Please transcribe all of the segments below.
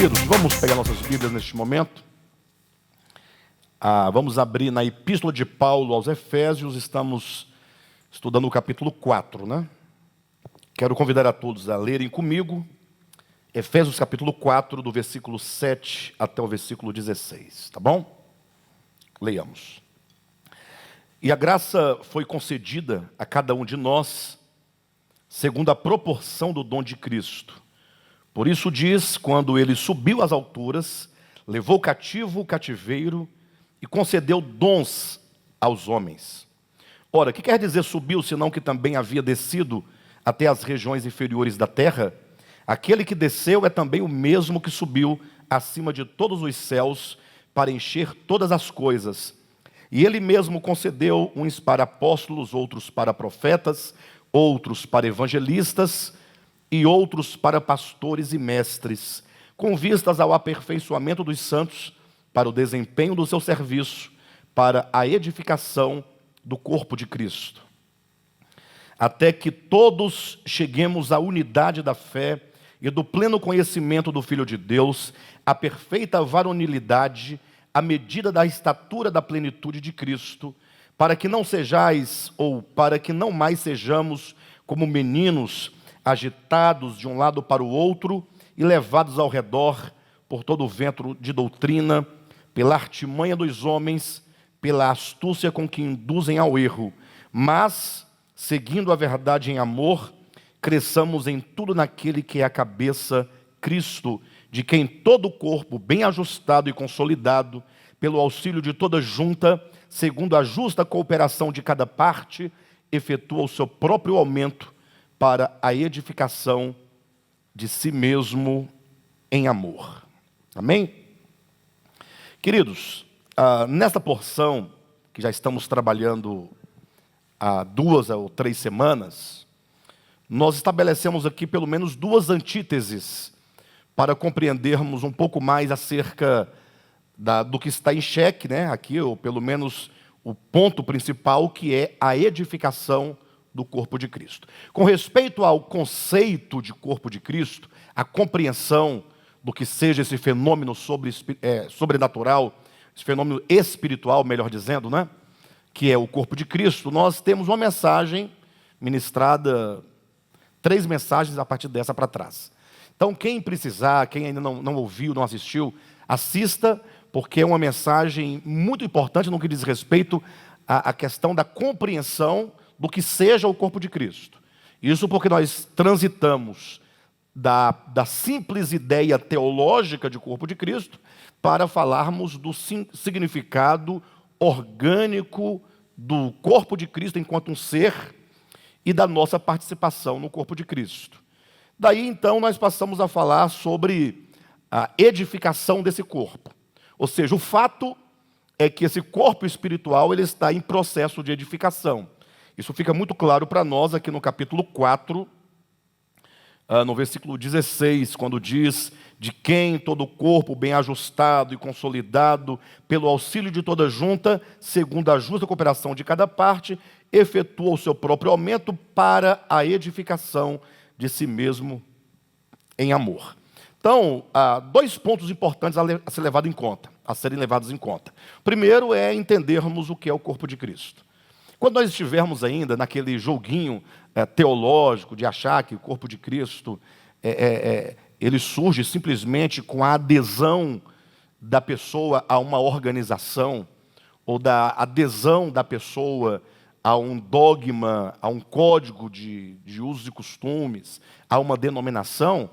Queridos, vamos pegar nossas Bíblias neste momento. Vamos abrir na Epístola de Paulo aos Efésios. Estamos estudando o capítulo 4, né? Quero convidar a todos a lerem comigo Efésios capítulo 4, do versículo 7 até o versículo 16, tá bom? Leiamos. E a graça foi concedida a cada um de nós, segundo a proporção do dom de Cristo. Por isso diz, quando ele subiu às alturas, levou cativo o cativeiro e concedeu dons aos homens. Ora, o que quer dizer subiu, senão que também havia descido até as regiões inferiores da terra? Aquele que desceu é também o mesmo que subiu acima de todos os céus para encher todas as coisas. E ele mesmo concedeu uns para apóstolos, outros para profetas, outros para evangelistas e outros para pastores e mestres, com vistas ao aperfeiçoamento dos santos, para o desempenho do seu serviço, para a edificação do corpo de Cristo, até que todos cheguemos à unidade da fé e do pleno conhecimento do Filho de Deus, à perfeita varonilidade, à medida da estatura da plenitude de Cristo, para que não sejais, ou para que não mais sejamos como meninos, agitados de um lado para o outro e levados ao redor por todo o vento de doutrina, pela artimanha dos homens, pela astúcia com que induzem ao erro, mas, seguindo a verdade em amor, cresçamos em tudo naquele que é a cabeça, Cristo, de quem todo o corpo, bem ajustado e consolidado, pelo auxílio de toda junta, segundo a justa cooperação de cada parte, efetua o seu próprio aumento para a edificação de si mesmo em amor. Amém? Queridos, nesta porção que já estamos trabalhando há 2 ou 3 semanas, nós estabelecemos aqui pelo menos 2 antíteses para compreendermos um pouco mais acerca do que está em xeque, né? Aqui, ou pelo menos o ponto principal, que é a edificação do corpo de Cristo. Com respeito ao conceito de corpo de Cristo, a compreensão do que seja esse fenômeno sobrenatural, esse fenômeno espiritual, melhor dizendo, né? Que é o corpo de Cristo, nós temos uma mensagem ministrada, 3 mensagens a partir dessa para trás. Então, quem precisar, quem ainda não ouviu, não assistiu, assista, porque é uma mensagem muito importante no que diz respeito à questão da compreensão do que seja o corpo de Cristo. Isso porque nós transitamos da simples ideia teológica de corpo de Cristo para falarmos do significado orgânico do corpo de Cristo enquanto um ser e da nossa participação no corpo de Cristo. Daí, então, nós passamos a falar sobre a edificação desse corpo. Ou seja, o fato é que esse corpo espiritual ele está em processo de edificação. Isso fica muito claro para nós aqui no capítulo 4, no versículo 16, quando diz: de quem todo o corpo bem ajustado e consolidado, pelo auxílio de toda junta, segundo a justa cooperação de cada parte, efetua o seu próprio aumento para a edificação de si mesmo em amor. Então, há 2 pontos importantes a serem levados em conta. O primeiro é entendermos o que é o corpo de Cristo. Quando nós estivermos ainda naquele joguinho teológico de achar que o corpo de Cristo ele surge simplesmente com a adesão da pessoa a uma organização, ou da adesão da pessoa a um dogma, a um código de usos e costumes, a uma denominação,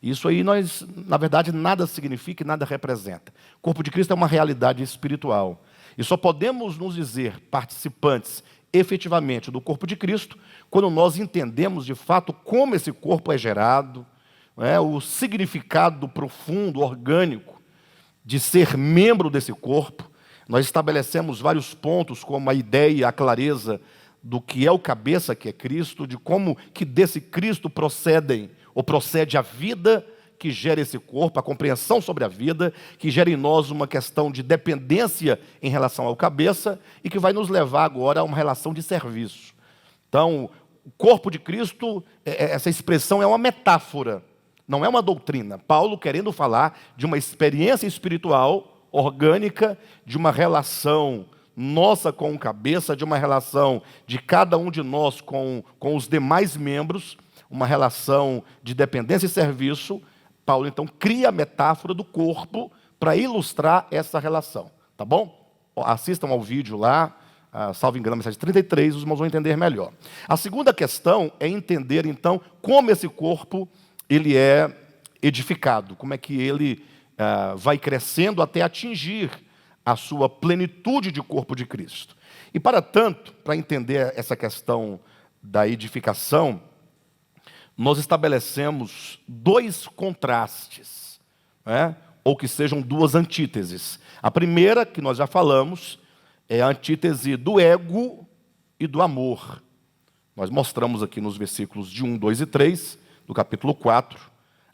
isso aí na verdade, nada significa e nada representa. O corpo de Cristo é uma realidade espiritual. E só podemos nos dizer participantes efetivamente do corpo de Cristo quando nós entendemos de fato como esse corpo é gerado, o significado profundo, orgânico de ser membro desse corpo. Nós estabelecemos vários pontos, como a ideia, a clareza do que é o cabeça, que é Cristo, de como que desse Cristo procede a vida que gera esse corpo, a compreensão sobre a vida, que gera em nós uma questão de dependência em relação ao cabeça e que vai nos levar agora a uma relação de serviço. Então, o corpo de Cristo, essa expressão é uma metáfora Não é uma doutrina. Paulo querendo falar de uma experiência espiritual orgânica, de uma relação nossa com o cabeça, de uma relação de cada um de nós com os demais membros, uma relação de dependência e serviço. Paulo, então, cria a metáfora do corpo para ilustrar essa relação. Tá bom? Assistam ao vídeo lá, salvo engano, a mensagem 33, os irmãos vão entender melhor. A segunda questão é entender, então, como esse corpo ele é edificado, como é que ele vai crescendo até atingir a sua plenitude de corpo de Cristo. E, para tanto, para entender essa questão da edificação, nós estabelecemos dois contrastes, né? Ou que sejam duas antíteses. A primeira, que nós já falamos, é a antítese do ego e do amor. Nós mostramos aqui nos versículos de 1, 2 e 3, do capítulo 4,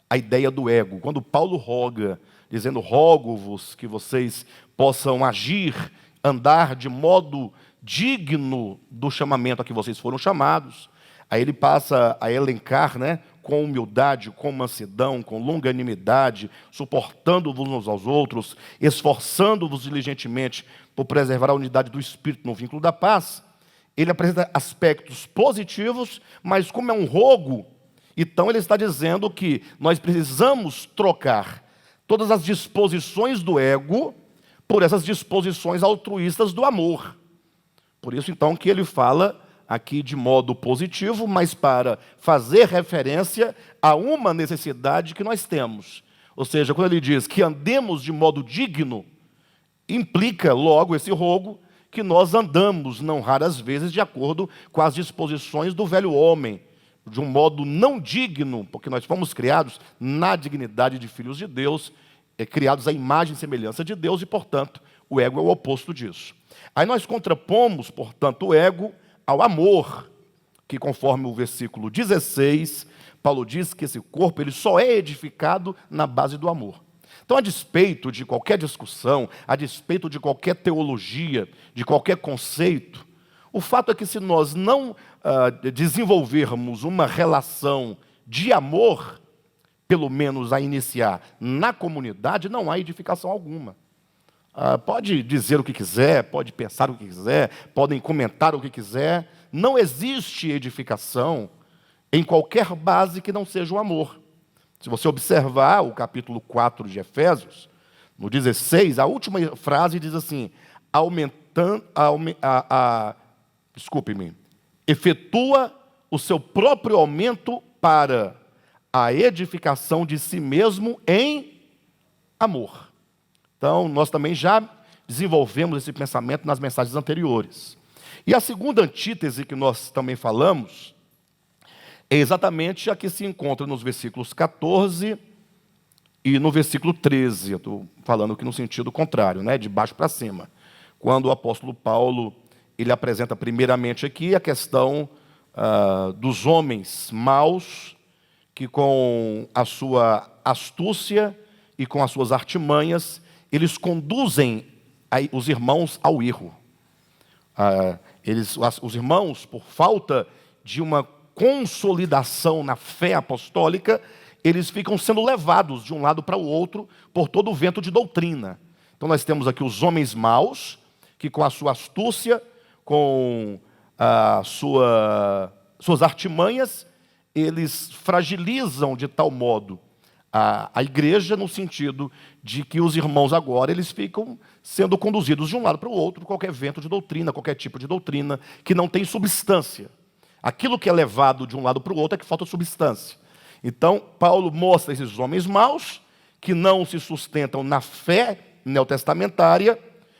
a ideia do ego. Quando Paulo roga, dizendo, rogo-vos que vocês possam agir, andar de modo digno do chamamento a que vocês foram chamados, aí ele passa a elencar, né, com humildade, com mansidão, com longanimidade, suportando-vos uns aos outros, esforçando-vos diligentemente por preservar a unidade do Espírito no vínculo da paz. Ele apresenta aspectos positivos, mas como é um rogo, então ele está dizendo que nós precisamos trocar todas as disposições do ego por essas disposições altruístas do amor. Por isso, então, que ele fala aqui de modo positivo, mas para fazer referência a uma necessidade que nós temos. Ou seja, quando ele diz que andemos de modo digno, implica logo esse rogo que nós andamos, não raras vezes, de acordo com as disposições do velho homem, de um modo não digno, porque nós fomos criados na dignidade de filhos de Deus, criados à imagem e semelhança de Deus, e, portanto, o ego é o oposto disso. Aí nós contrapomos, portanto, o ego ao amor, que conforme o versículo 16, Paulo diz que esse corpo ele só é edificado na base do amor. Então, a despeito de qualquer discussão, a despeito de qualquer teologia, de qualquer conceito, o fato é que se nós não desenvolvermos uma relação de amor, pelo menos a iniciar na comunidade, não há edificação alguma. Pode dizer o que quiser, pode pensar o que quiser, podem comentar o que quiser. Não existe edificação em qualquer base que não seja o amor. Se você observar o capítulo 4 de Efésios, no 16, a última frase diz assim, efetua o seu próprio aumento para a edificação de si mesmo em amor. Então, nós também já desenvolvemos esse pensamento nas mensagens anteriores. E a segunda antítese que nós também falamos é exatamente a que se encontra nos versículos 14 e no versículo 13. Eu estou falando aqui no sentido contrário, né, de baixo para cima. Quando o apóstolo Paulo ele apresenta primeiramente aqui a questão dos homens maus, que com a sua astúcia e com as suas artimanhas, eles conduzem os irmãos ao erro. Os irmãos, por falta de uma consolidação na fé apostólica, eles ficam sendo levados de um lado para o outro por todo o vento de doutrina. Então nós temos aqui os homens maus, que com a sua astúcia, com suas artimanhas, eles fragilizam de tal modo a igreja, no sentido de que os irmãos agora eles ficam sendo conduzidos de um lado para o outro por qualquer vento de doutrina, qualquer tipo de doutrina que não tem substância. Aquilo que é levado de um lado para o outro é que falta substância. Então, Paulo mostra esses homens maus, que não se sustentam na fé neotestamentária,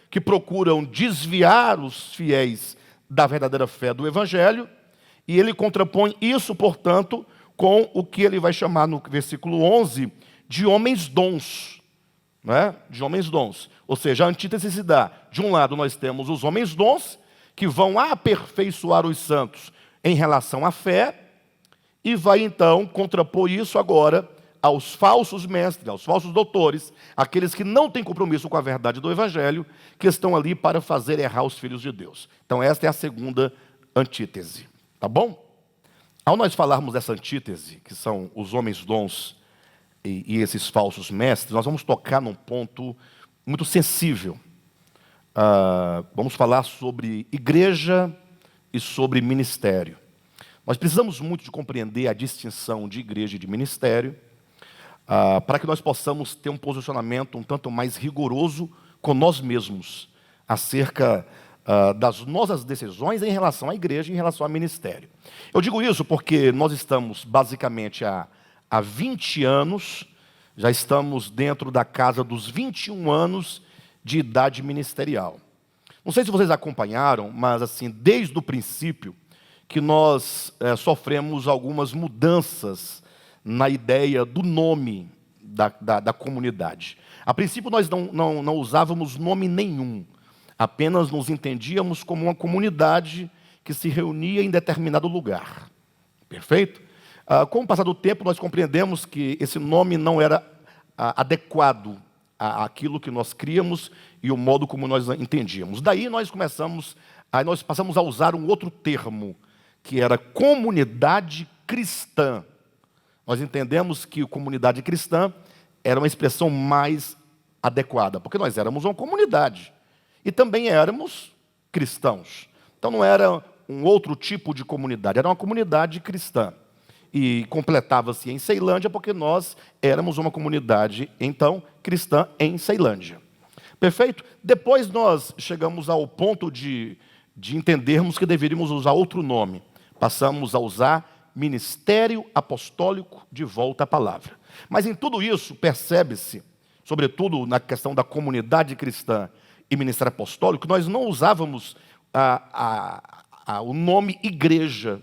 que procuram desviar os fiéis da verdadeira fé do Evangelho, e ele contrapõe isso, portanto, com o que ele vai chamar no versículo 11 de homens dons, né? De homens dons. Ou seja, a antítese se dá. De um lado nós temos os homens dons, que vão aperfeiçoar os santos em relação à fé, e vai então contrapor isso agora aos falsos mestres, aos falsos doutores, aqueles que não têm compromisso com a verdade do Evangelho, que estão ali para fazer errar os filhos de Deus. Então esta é a segunda antítese. Tá bom? Ao nós falarmos dessa antítese, que são os homens dons e esses falsos mestres, nós vamos tocar num ponto muito sensível. Vamos falar sobre igreja e sobre ministério. Nós precisamos muito de compreender a distinção de igreja e de ministério, para que nós possamos ter um posicionamento um tanto mais rigoroso com nós mesmos, acerca das nossas decisões em relação à igreja e em relação ao ministério. Eu digo isso porque nós estamos basicamente há 20 anos, já estamos dentro da casa dos 21 anos de idade ministerial. Não sei se vocês acompanharam, mas assim, desde o princípio que nós sofremos algumas mudanças na ideia do nome da comunidade. A princípio nós não usávamos nome nenhum, apenas nos entendíamos como uma comunidade que se reunia em determinado lugar. Perfeito? Com o passar do tempo, nós compreendemos que esse nome não era adequado àquilo que nós críamos e o modo como nós entendíamos. Daí nós passamos a usar um outro termo, que era comunidade cristã. Nós entendemos que comunidade cristã era uma expressão mais adequada, porque nós éramos uma comunidade e também éramos cristãos. Então não era um outro tipo de comunidade, era uma comunidade cristã. E completava-se em Ceilândia, porque nós éramos uma comunidade, então, cristã em Ceilândia. Perfeito? Depois nós chegamos ao ponto de entendermos que deveríamos usar outro nome. Passamos a usar Ministério Apostólico de Volta à Palavra. Mas em tudo isso, percebe-se, sobretudo na questão da comunidade cristã e Ministério Apostólico, nós não usávamos o nome igreja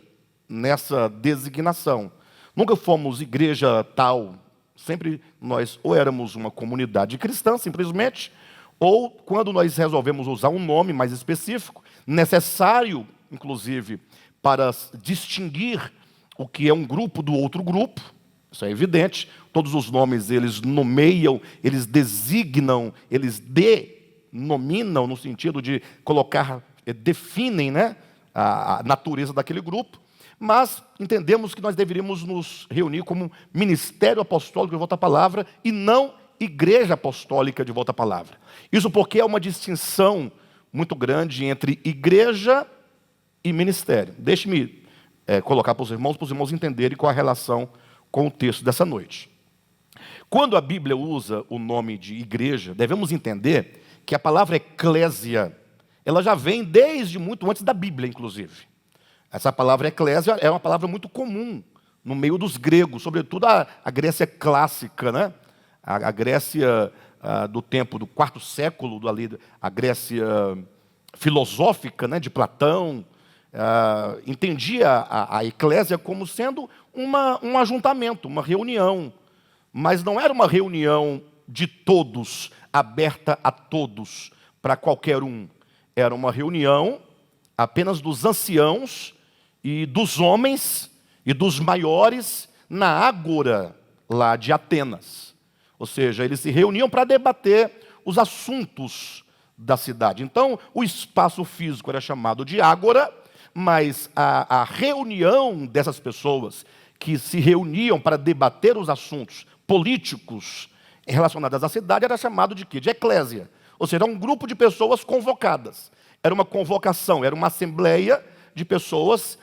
nessa designação. Nunca fomos igreja tal, sempre nós ou éramos uma comunidade cristã, simplesmente, ou quando nós resolvemos usar um nome mais específico, necessário, inclusive, para distinguir o que é um grupo do outro grupo, isso é evidente, todos os nomes eles nomeiam, eles designam, eles denominam, no sentido de colocar, definem, né, a natureza daquele grupo. Mas entendemos que nós deveríamos nos reunir como Ministério Apostólico de Volta à Palavra e não Igreja Apostólica de Volta à Palavra. Isso porque é uma distinção muito grande entre igreja e ministério. Deixe-me colocar para os irmãos entenderem qual é a relação com o texto dessa noite. Quando a Bíblia usa o nome de igreja, devemos entender que a palavra eclésia, ela já vem desde muito antes da Bíblia, inclusive. Essa palavra eclésia é uma palavra muito comum no meio dos gregos, sobretudo a Grécia clássica, né? A Grécia do tempo do quarto século, a Grécia filosófica, né, de Platão, entendia a eclésia como sendo um ajuntamento, uma reunião, mas não era uma reunião de todos, aberta a todos, para qualquer um. Era uma reunião apenas dos anciãos e dos homens e dos maiores na ágora lá de Atenas. Ou seja, eles se reuniam para debater os assuntos da cidade. Então, o espaço físico era chamado de ágora, mas a reunião dessas pessoas que se reuniam para debater os assuntos políticos relacionados à cidade era chamado de quê? De eclésia. Ou seja, era um grupo de pessoas convocadas. Era uma convocação, era uma assembleia de pessoas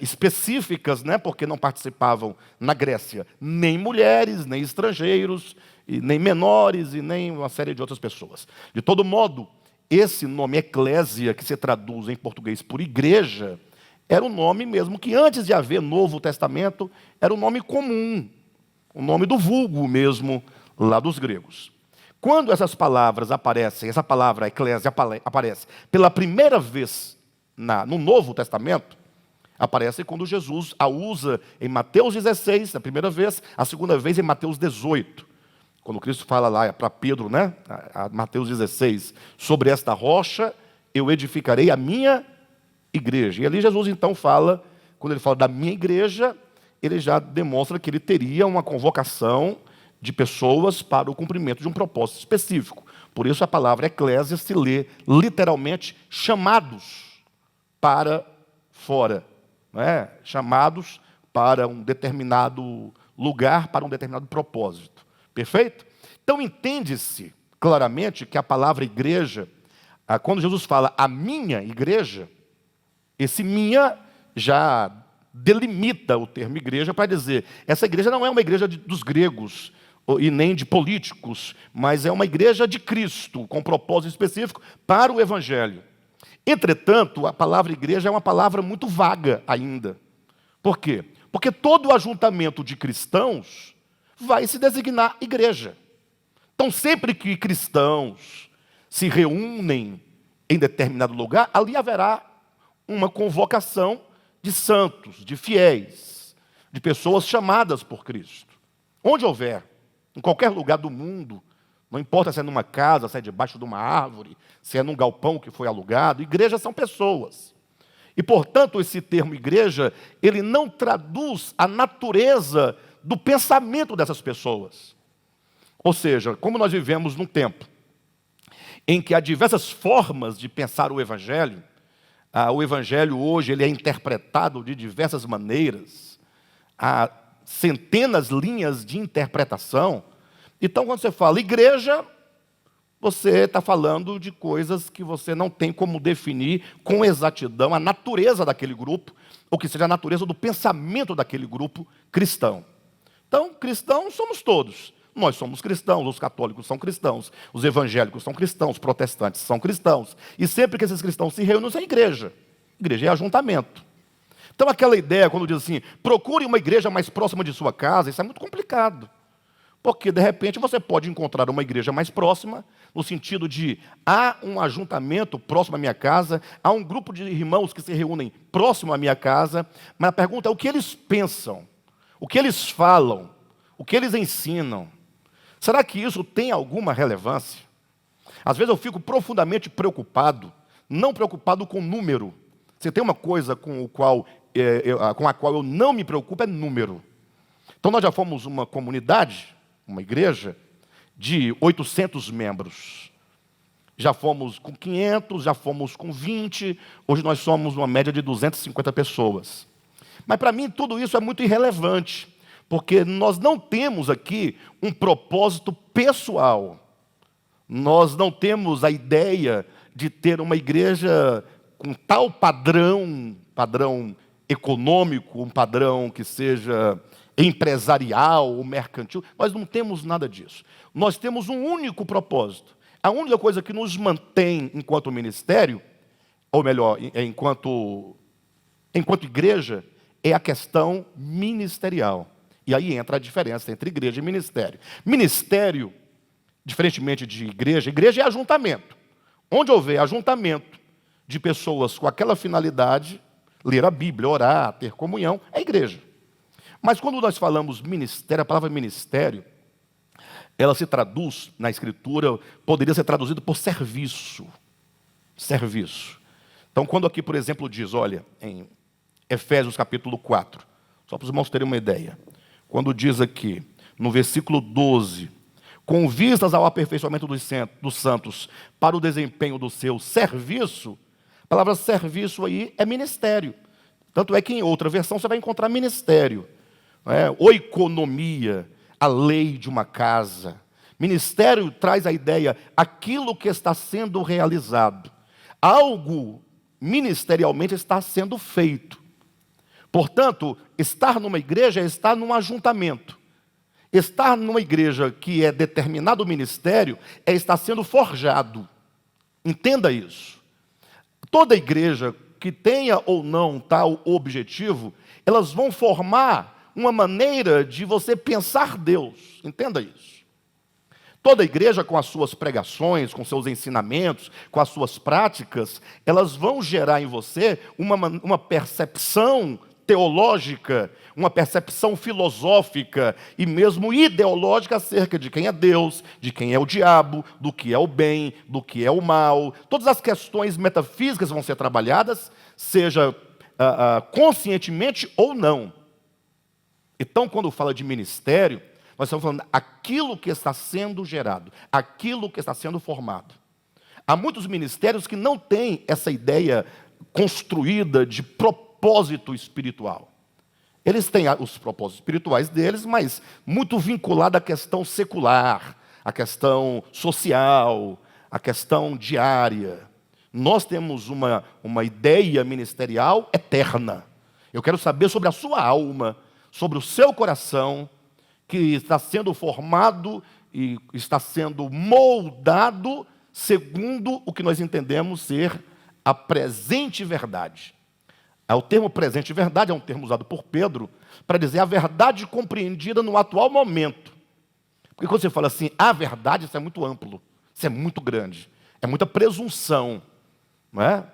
específicas, né, porque não participavam na Grécia nem mulheres, nem estrangeiros, e nem menores, e nem uma série de outras pessoas. De todo modo, esse nome eclésia, que se traduz em português por igreja, era um nome mesmo que antes de haver Novo Testamento, era um nome comum, o nome do vulgo mesmo, lá dos gregos. Quando essas palavras aparecem, essa palavra eclésia aparece pela primeira vez no Novo Testamento, aparece quando Jesus a usa em Mateus 16, a primeira vez, a segunda vez em Mateus 18. Quando Cristo fala lá para Pedro, né, Mateus 16, sobre esta rocha eu edificarei a minha igreja. E ali Jesus então fala, quando ele fala da minha igreja, ele já demonstra que ele teria uma convocação de pessoas para o cumprimento de um propósito específico. Por isso a palavra eclésia se lê literalmente chamados para fora, não é? Chamados para um determinado lugar para um determinado propósito. Perfeito? Então entende-se claramente que a palavra igreja, quando Jesus fala a minha igreja, esse minha já delimita o termo igreja para dizer, essa igreja não é uma igreja dos gregos e nem de políticos, mas é uma igreja de Cristo, com propósito específico para o evangelho. Entretanto, a palavra igreja é uma palavra muito vaga ainda. Por quê? Porque todo ajuntamento de cristãos vai se designar igreja. Então, sempre que cristãos se reúnem em determinado lugar, ali haverá uma convocação de santos, de fiéis, de pessoas chamadas por Cristo. Onde houver, em qualquer lugar do mundo, não importa se é numa casa, se é debaixo de uma árvore, se é num galpão que foi alugado, igrejas são pessoas. E, portanto, esse termo igreja, ele não traduz a natureza do pensamento dessas pessoas. Ou seja, como nós vivemos num tempo em que há diversas formas de pensar o evangelho hoje ele é interpretado de diversas maneiras, há centenas de linhas de interpretação. Então, quando você fala igreja, você está falando de coisas que você não tem como definir com exatidão a natureza daquele grupo, ou que seja a natureza do pensamento daquele grupo cristão. Então, cristãos somos todos. Nós somos cristãos, os católicos são cristãos, os evangélicos são cristãos, os protestantes são cristãos. E sempre que esses cristãos se reúnem, é igreja. Igreja é ajuntamento. Então, aquela ideia, quando diz assim, procure uma igreja mais próxima de sua casa, isso é muito complicado. Porque, de repente, você pode encontrar uma igreja mais próxima, no sentido de, há um ajuntamento próximo à minha casa, há um grupo de irmãos que se reúnem próximo à minha casa, mas a pergunta é o que eles pensam, o que eles falam, o que eles ensinam. Será que isso tem alguma relevância? Às vezes eu fico profundamente preocupado, não preocupado com número. Se tem uma coisa com a qual eu não me preocupo, é número. Então nós já fomos uma comunidade, uma igreja, de 800 membros. Já fomos com 500, já fomos com 20, hoje nós somos uma média de 250 pessoas. Mas para mim tudo isso é muito irrelevante, porque nós não temos aqui um propósito pessoal. Nós não temos a ideia de ter uma igreja com tal padrão econômico, um padrão que seja empresarial ou mercantil. Nós não temos nada disso. Nós temos um único propósito. A única coisa que nos mantém enquanto ministério, ou melhor, enquanto igreja, é a questão ministerial. E aí entra a diferença entre igreja e ministério. Ministério, diferentemente de igreja, igreja é ajuntamento. Onde houver ajuntamento de pessoas com aquela finalidade, ler a Bíblia, orar, ter comunhão, é igreja. Mas quando nós falamos ministério, a palavra ministério, ela se traduz na Escritura, poderia ser traduzido por serviço. Serviço. Então, quando aqui, por exemplo, diz, olha, em Efésios capítulo 4, só para os irmãos terem uma ideia, quando diz aqui, no versículo 12, com vistas ao aperfeiçoamento dos santos para o desempenho do seu serviço, a palavra serviço aí é ministério. Tanto é que em outra versão você vai encontrar ministério. Oikonomia, a lei de uma casa. Ministério traz a ideia, aquilo que está sendo realizado. Algo ministerialmente está sendo feito. Portanto, estar numa igreja é estar num ajuntamento. Estar numa igreja que é determinado ministério é estar sendo forjado. Entenda isso. Toda igreja que tenha ou não tal objetivo, elas vão formar uma maneira de você pensar Deus. Entenda isso. Toda igreja com as suas pregações, com seus ensinamentos, com as suas práticas, elas vão gerar em você uma percepção teológica, uma percepção filosófica e mesmo ideológica acerca de quem é Deus, de quem é o diabo, do que é o bem, do que é o mal. Todas as questões metafísicas vão ser trabalhadas, seja conscientemente ou não. Então, quando fala de ministério, nós estamos falando aquilo que está sendo gerado, aquilo que está sendo formado. Há muitos ministérios que não têm essa ideia construída de propósito espiritual. Eles têm os propósitos espirituais deles, mas muito vinculado à questão secular, à questão social, à questão diária. Nós temos uma ideia ministerial eterna. Eu quero saber sobre a sua alma, sobre o seu coração, que está sendo formado e está sendo moldado segundo o que nós entendemos ser a presente verdade. O termo presente verdade é um termo usado por Pedro para dizer a verdade compreendida no atual momento. Porque quando você fala assim, a verdade, isso é muito amplo, isso é muito grande, é muita presunção, não é?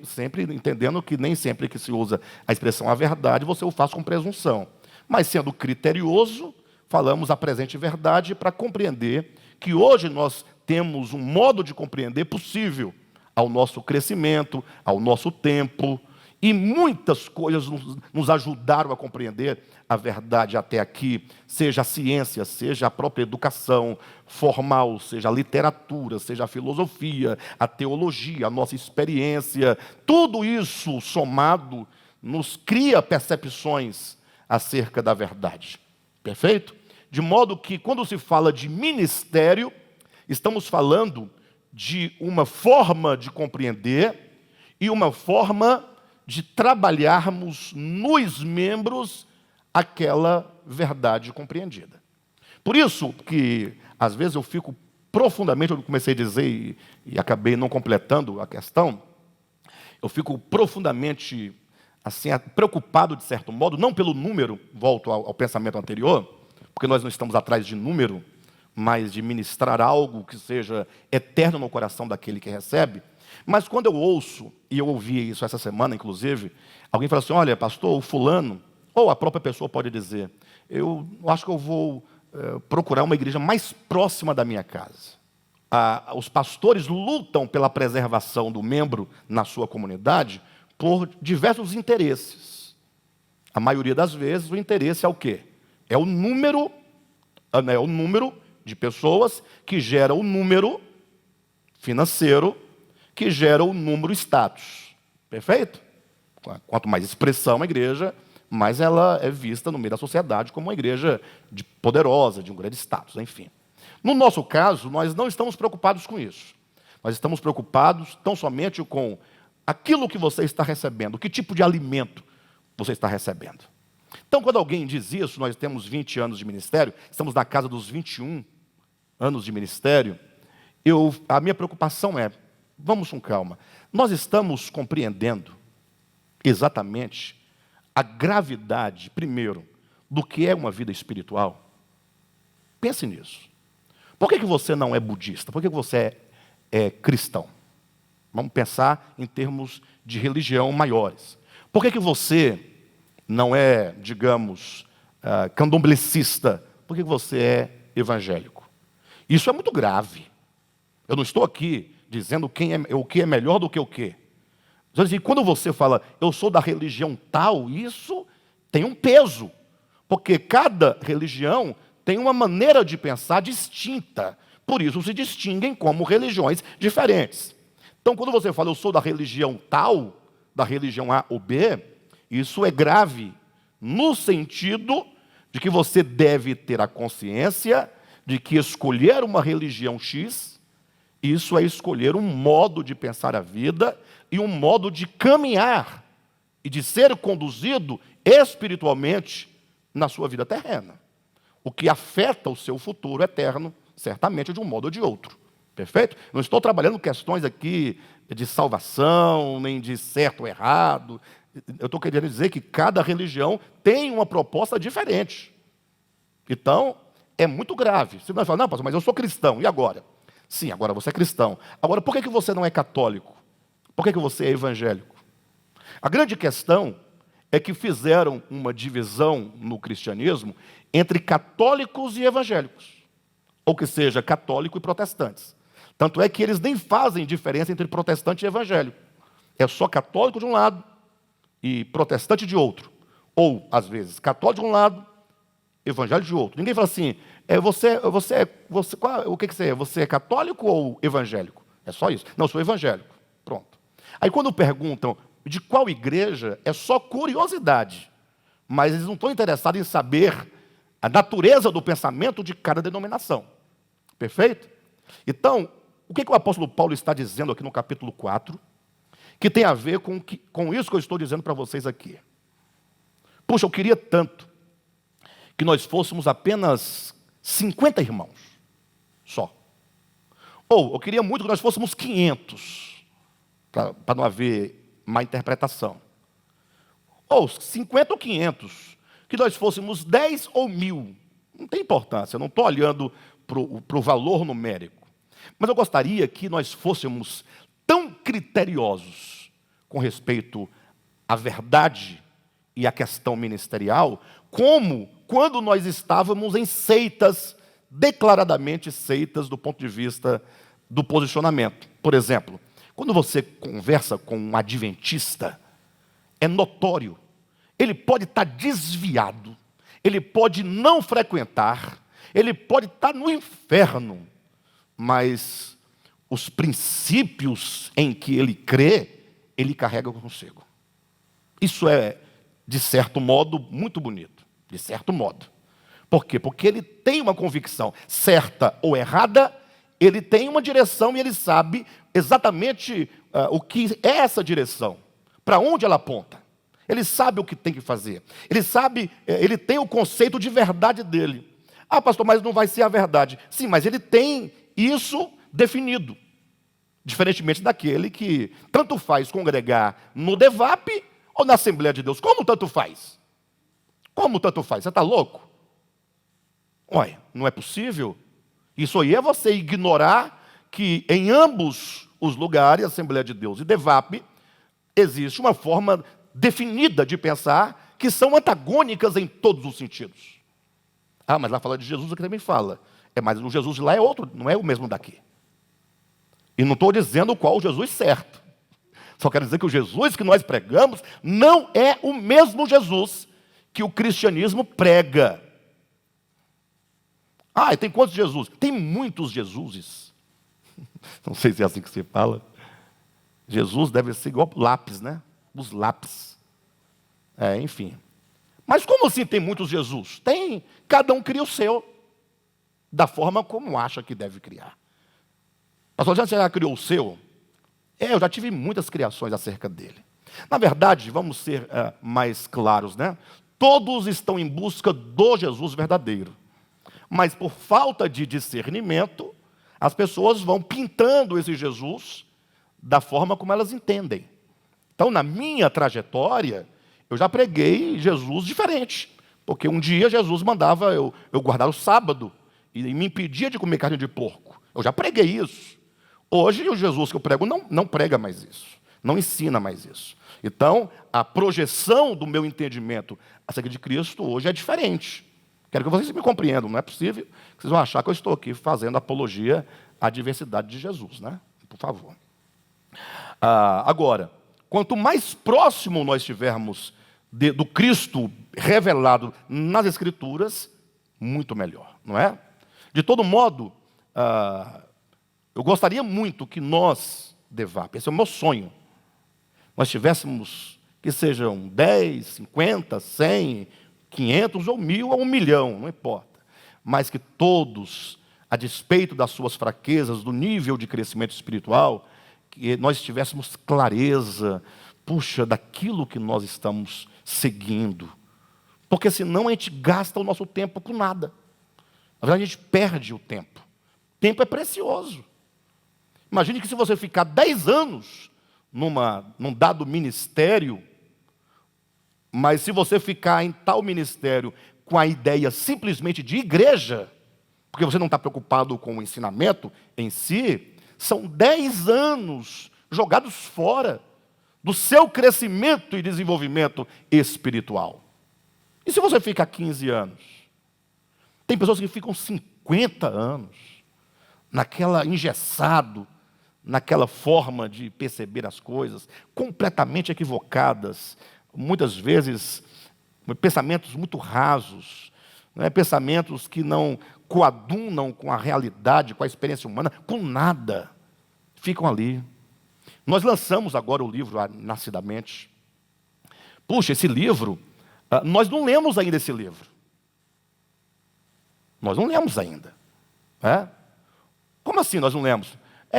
Sempre entendendo que nem sempre que se usa a expressão a verdade, você o faz com presunção. Mas sendo criterioso, falamos a presente verdade para compreender que hoje nós temos um modo de compreender possível ao nosso crescimento, ao nosso tempo, e muitas coisas nos ajudaram a compreender a verdade até aqui, seja a ciência, seja a própria educação formal, seja a literatura, seja a filosofia, a teologia, a nossa experiência. Tudo isso somado nos cria percepções acerca da verdade. Perfeito? De modo que quando se fala de ministério, estamos falando de uma forma de compreender e uma forma de trabalharmos nos membros aquela verdade compreendida. Por isso que, às vezes, eu fico profundamente, eu comecei a dizer e acabei não completando a questão, eu fico profundamente assim, preocupado, de certo modo, não pelo número, volto ao pensamento anterior, porque nós não estamos atrás de número, mas de ministrar algo que seja eterno no coração daquele que recebe. Mas quando eu ouço, e eu ouvi isso essa semana, inclusive, alguém fala assim, olha, pastor, o fulano, ou a própria pessoa pode dizer, eu acho que eu vou procurar uma igreja mais próxima da minha casa. Os pastores lutam pela preservação do membro na sua comunidade por diversos interesses. A maioria das vezes o interesse é o quê? É o número de pessoas que gera o número financeiro, que gera o número status. Perfeito? Quanto mais expressão a igreja, mais ela é vista no meio da sociedade como uma igreja poderosa, de um grande status, enfim. No nosso caso, nós não estamos preocupados com isso. Nós estamos preocupados tão somente com aquilo que você está recebendo, que tipo de alimento você está recebendo. Então, quando alguém diz isso, nós temos 20 anos de ministério, estamos na casa dos 21 anos de ministério, a minha preocupação é, vamos com calma, nós estamos compreendendo exatamente a gravidade, primeiro, do que é uma vida espiritual? Pense nisso. Por que você não é budista? Por que você é cristão? Vamos pensar em termos de religião maiores. Por que você não é, digamos, candomblessista? Por que você é evangélico? Isso é muito grave. Eu não estou aqui dizendo o que é melhor do que o quê. Quando você fala, eu sou da religião tal, isso tem um peso. Porque cada religião tem uma maneira de pensar distinta. Por isso se distinguem como religiões diferentes. Então, quando você fala, eu sou da religião tal, da religião A ou B, isso é grave, no sentido de que você deve ter a consciência de que escolher uma religião X, isso é escolher um modo de pensar a vida e um modo de caminhar e de ser conduzido espiritualmente na sua vida terrena. O que afeta o seu futuro eterno, certamente de um modo ou de outro. Perfeito? Não estou trabalhando questões aqui de salvação, nem de certo ou errado. Eu estou querendo dizer que cada religião tem uma proposta diferente. Então, é muito grave. Se nós falamos, não, pastor, mas eu sou cristão, e agora? Sim, agora você é cristão. Agora, por que você não é católico? Por que você é evangélico? A grande questão é que fizeram uma divisão no cristianismo entre católicos e evangélicos. Ou que seja, católico e protestantes. Tanto é que eles nem fazem diferença entre protestante e evangélico. É só católico de um lado e protestante de outro. Ou, às vezes, católico de um lado, evangélico de outro. Ninguém fala assim, o que você é? Você é católico ou evangélico? É só isso. Não, eu sou evangélico. Pronto. Aí quando perguntam de qual igreja, é só curiosidade. mas eles não estão interessados em saber a natureza do pensamento de cada denominação. Perfeito? Então, o que o apóstolo Paulo está dizendo aqui no capítulo 4, que tem a ver com isso que eu estou dizendo para vocês aqui? Puxa, eu queria tanto que nós fôssemos apenas 50 irmãos, só. Ou, eu queria muito que nós fôssemos 500, para não haver má interpretação. Ou 50 ou 500, que nós fôssemos 10 ou 1000. Não tem importância, eu não estou olhando para o valor numérico. Mas eu gostaria que nós fôssemos tão criteriosos com respeito à verdade e à questão ministerial, como quando nós estávamos em seitas, declaradamente seitas do ponto de vista do posicionamento. Por exemplo, quando você conversa com um adventista, é notório, ele pode estar desviado, ele pode não frequentar, ele pode estar no inferno, mas os princípios em que ele crê, ele carrega consigo. Isso é, de certo modo, muito bonito. De certo modo. Por quê? Porque ele tem uma convicção, certa ou errada, ele tem uma direção e ele sabe exatamente o que é essa direção, para onde ela aponta. Ele sabe o que tem que fazer. Ele sabe, ele tem o conceito de verdade dele. Ah, pastor, mas não vai ser a verdade. Sim, mas ele tem isso definido. Diferentemente daquele que tanto faz congregar no DEVAP ou na Assembleia de Deus. Como tanto faz? Como tanto faz? Você está louco? Olha, não é possível. Isso aí é você ignorar que em ambos os lugares, Assembleia de Deus e DEVAP, existe uma forma definida de pensar que são antagônicas em todos os sentidos. Ah, mas lá fala de Jesus, aqui também fala. Mas o Jesus de lá é outro, não é o mesmo daqui. E não estou dizendo qual o Jesus certo. Só quero dizer que o Jesus que nós pregamos não é o mesmo Jesus que o cristianismo prega. Ah, e tem quantos Jesus? Tem muitos Jesuses. Não sei se é assim que se fala. Jesus deve ser igual lápis, né? Os lápis. Enfim. Mas como assim tem muitos Jesus? Tem, cada um cria o seu, da forma como acha que deve criar. Pastor, você já criou o seu? Eu já tive muitas criações acerca dele. Na verdade, vamos ser mais claros, né? Todos estão em busca do Jesus verdadeiro. Mas por falta de discernimento, as pessoas vão pintando esse Jesus da forma como elas entendem. Então, na minha trajetória, eu já preguei Jesus diferente. Porque um dia Jesus mandava eu guardar o sábado e me impedia de comer carne de porco. Eu já preguei isso. Hoje, o Jesus que eu prego não prega mais isso. Não ensina mais isso. Então, a projeção do meu entendimento acerca de Cristo hoje é diferente. Quero que vocês me compreendam. Não é possível que vocês vão achar que eu estou aqui fazendo apologia à diversidade de Jesus, né? Por favor. Agora, quanto mais próximo nós estivermos do Cristo revelado nas Escrituras, muito melhor, não é? De todo modo, eu gostaria muito que nós, DEVAP, esse é o meu sonho, nós tivéssemos, que sejam 10, 50, 100, 500 ou 1000 ou 1 milhão, não importa, mas que todos, a despeito das suas fraquezas, do nível de crescimento espiritual, que nós tivéssemos clareza, puxa, daquilo que nós estamos seguindo. Porque senão a gente gasta o nosso tempo com nada. Na verdade, a gente perde o tempo. Tempo é precioso. Imagine que se você ficar 10 anos num dado ministério, mas se você ficar em tal ministério com a ideia simplesmente de igreja, porque você não está preocupado com o ensinamento em si, são 10 anos jogados fora do seu crescimento e desenvolvimento espiritual. E se você fica 15 anos? Tem pessoas que ficam 50 anos, engessado, naquela forma de perceber as coisas, completamente equivocadas, muitas vezes pensamentos muito rasos, né? Pensamentos que não coadunam com a realidade, com a experiência humana, com nada, ficam ali. Nós lançamos agora o livro Nascidamente. Puxa, esse livro, Nós não lemos ainda esse livro. Nós não lemos ainda. Como assim nós não lemos?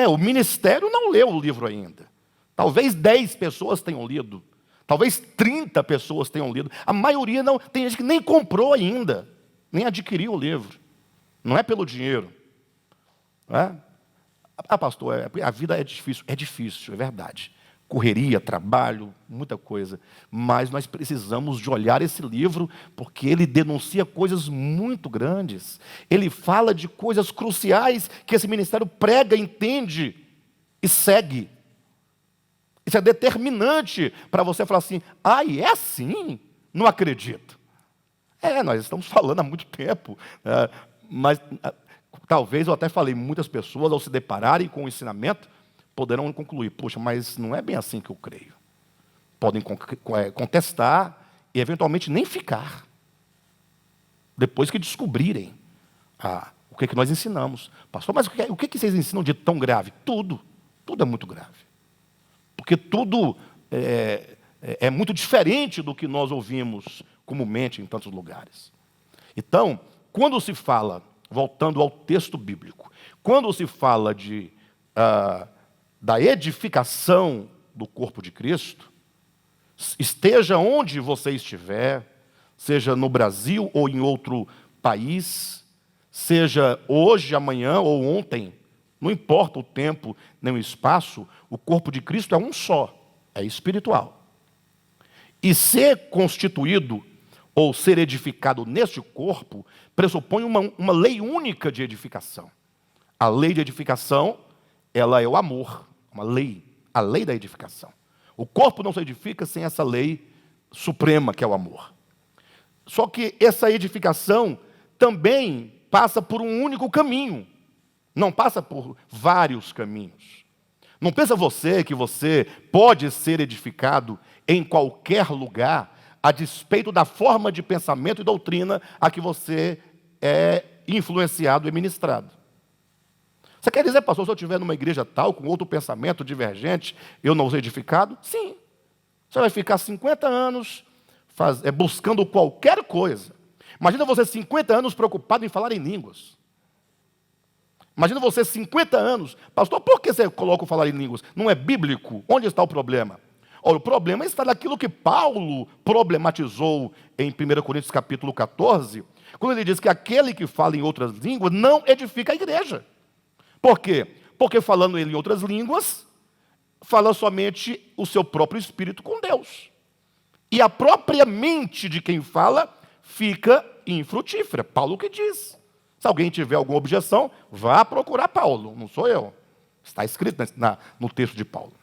O ministério não leu o livro ainda. Talvez 10 pessoas tenham lido. Talvez 30 pessoas tenham lido. A maioria não. Tem gente que nem comprou ainda. Nem adquiriu o livro. Não é pelo dinheiro. Pastor, a vida é difícil. É difícil, é verdade. Correria, trabalho, muita coisa. Mas nós precisamos de olhar esse livro, porque ele denuncia coisas muito grandes. Ele fala de coisas cruciais que esse ministério prega, entende e segue. Isso é determinante para você falar assim, é assim? Não acredito. Nós estamos falando há muito tempo. Mas talvez eu até falei, muitas pessoas ao se depararem com o ensinamento, poderão concluir, poxa, mas não é bem assim que eu creio. Podem contestar e eventualmente nem ficar. Depois que descobrirem o que nós ensinamos. Pastor, mas o que vocês ensinam de tão grave? Tudo. Tudo é muito grave. Porque tudo é muito diferente do que nós ouvimos comumente em tantos lugares. Então, quando se fala, voltando ao texto bíblico, quando se fala da edificação do corpo de Cristo, esteja onde você estiver, seja no Brasil ou em outro país, seja hoje, amanhã ou ontem, não importa o tempo nem o espaço, o corpo de Cristo é um só, é espiritual. E ser constituído ou ser edificado neste corpo pressupõe uma lei única de edificação. A lei de edificação, ela é o amor, uma lei, a lei da edificação. O corpo não se edifica sem essa lei suprema, que é o amor. Só que essa edificação também passa por um único caminho, não passa por vários caminhos. Não pensa você que você pode ser edificado em qualquer lugar, a despeito da forma de pensamento e doutrina a que você é influenciado e ministrado. Você quer dizer, pastor, se eu estiver numa igreja tal, com outro pensamento divergente, eu não sou edificado? Sim. Você vai ficar 50 anos buscando qualquer coisa. Imagina você 50 anos preocupado em falar em línguas. Imagina você 50 anos. Pastor, por que você coloca o falar em línguas? Não é bíblico? Onde está o problema? Olha, o problema está naquilo que Paulo problematizou em 1 Coríntios capítulo 14, quando ele diz que aquele que fala em outras línguas não edifica a igreja. Por quê? Porque falando ele em outras línguas, fala somente o seu próprio espírito com Deus. E a própria mente de quem fala fica infrutífera. Paulo que diz. Se alguém tiver alguma objeção, vá procurar Paulo, não sou eu. Está escrito no texto de Paulo.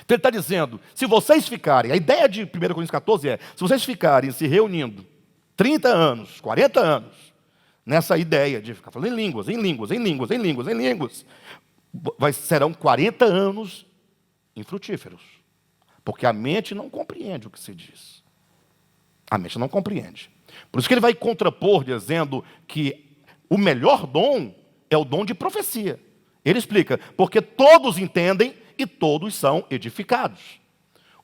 Então ele está dizendo, se vocês ficarem, a ideia de 1 Coríntios 14 é, se vocês ficarem se reunindo 30 anos, 40 anos, nessa ideia de ficar falando em línguas, serão 40 anos infrutíferos. Porque a mente não compreende o que se diz. A mente não compreende. Por isso que ele vai contrapor, dizendo que o melhor dom é o dom de profecia. Ele explica, porque todos entendem e todos são edificados.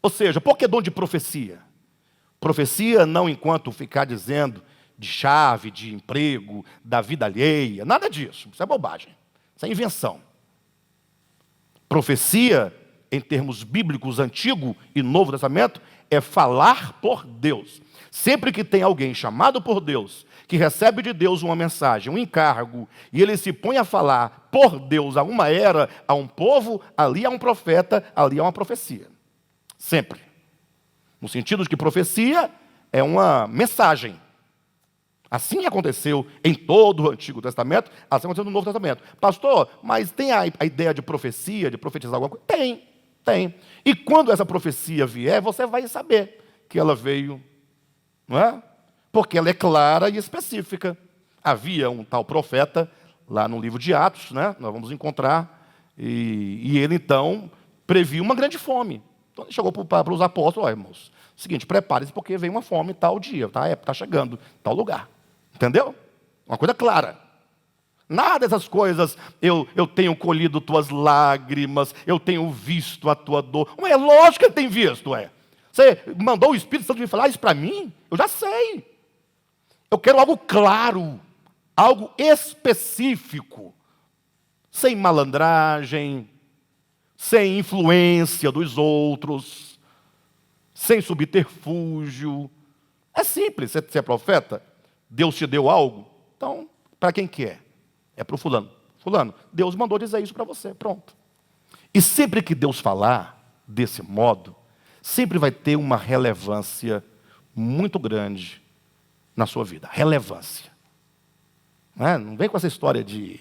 Ou seja, por que dom de profecia? Profecia não enquanto ficar dizendo de chave, de emprego, da vida alheia, nada disso, isso é bobagem, isso é invenção. Profecia, em termos bíblicos, Antigo e Novo Testamento, é falar por Deus. Sempre que tem alguém chamado por Deus, que recebe de Deus uma mensagem, um encargo, e ele se põe a falar por Deus a uma era, a um povo, ali há um profeta, ali há uma profecia. Sempre. No sentido de que profecia é uma mensagem. Assim aconteceu em todo o Antigo Testamento, assim aconteceu no Novo Testamento. Pastor, mas tem a ideia de profecia, de profetizar alguma coisa? Tem. E quando essa profecia vier, você vai saber que ela veio, não é? Porque ela é clara e específica. Havia um tal profeta, lá no livro de Atos, né? Nós vamos encontrar, e ele então previu uma grande fome. Então ele chegou para os apóstolos, irmãos, seguinte, prepare-se porque vem uma fome tal dia, está chegando, tal lugar. Entendeu? Uma coisa clara. Nada dessas coisas, eu tenho colhido tuas lágrimas, eu tenho visto a tua dor. É lógico que ele tem visto, Você mandou o Espírito Santo me falar isso para mim? Eu já sei. Eu quero algo claro, algo específico, sem malandragem, sem influência dos outros, sem subterfúgio. É simples. Você é profeta? Deus te deu algo? Então, para quem que é? É para o fulano. Fulano, Deus mandou dizer isso para você, pronto. E sempre que Deus falar desse modo, sempre vai ter uma relevância muito grande na sua vida. Relevância. Não vem com essa história de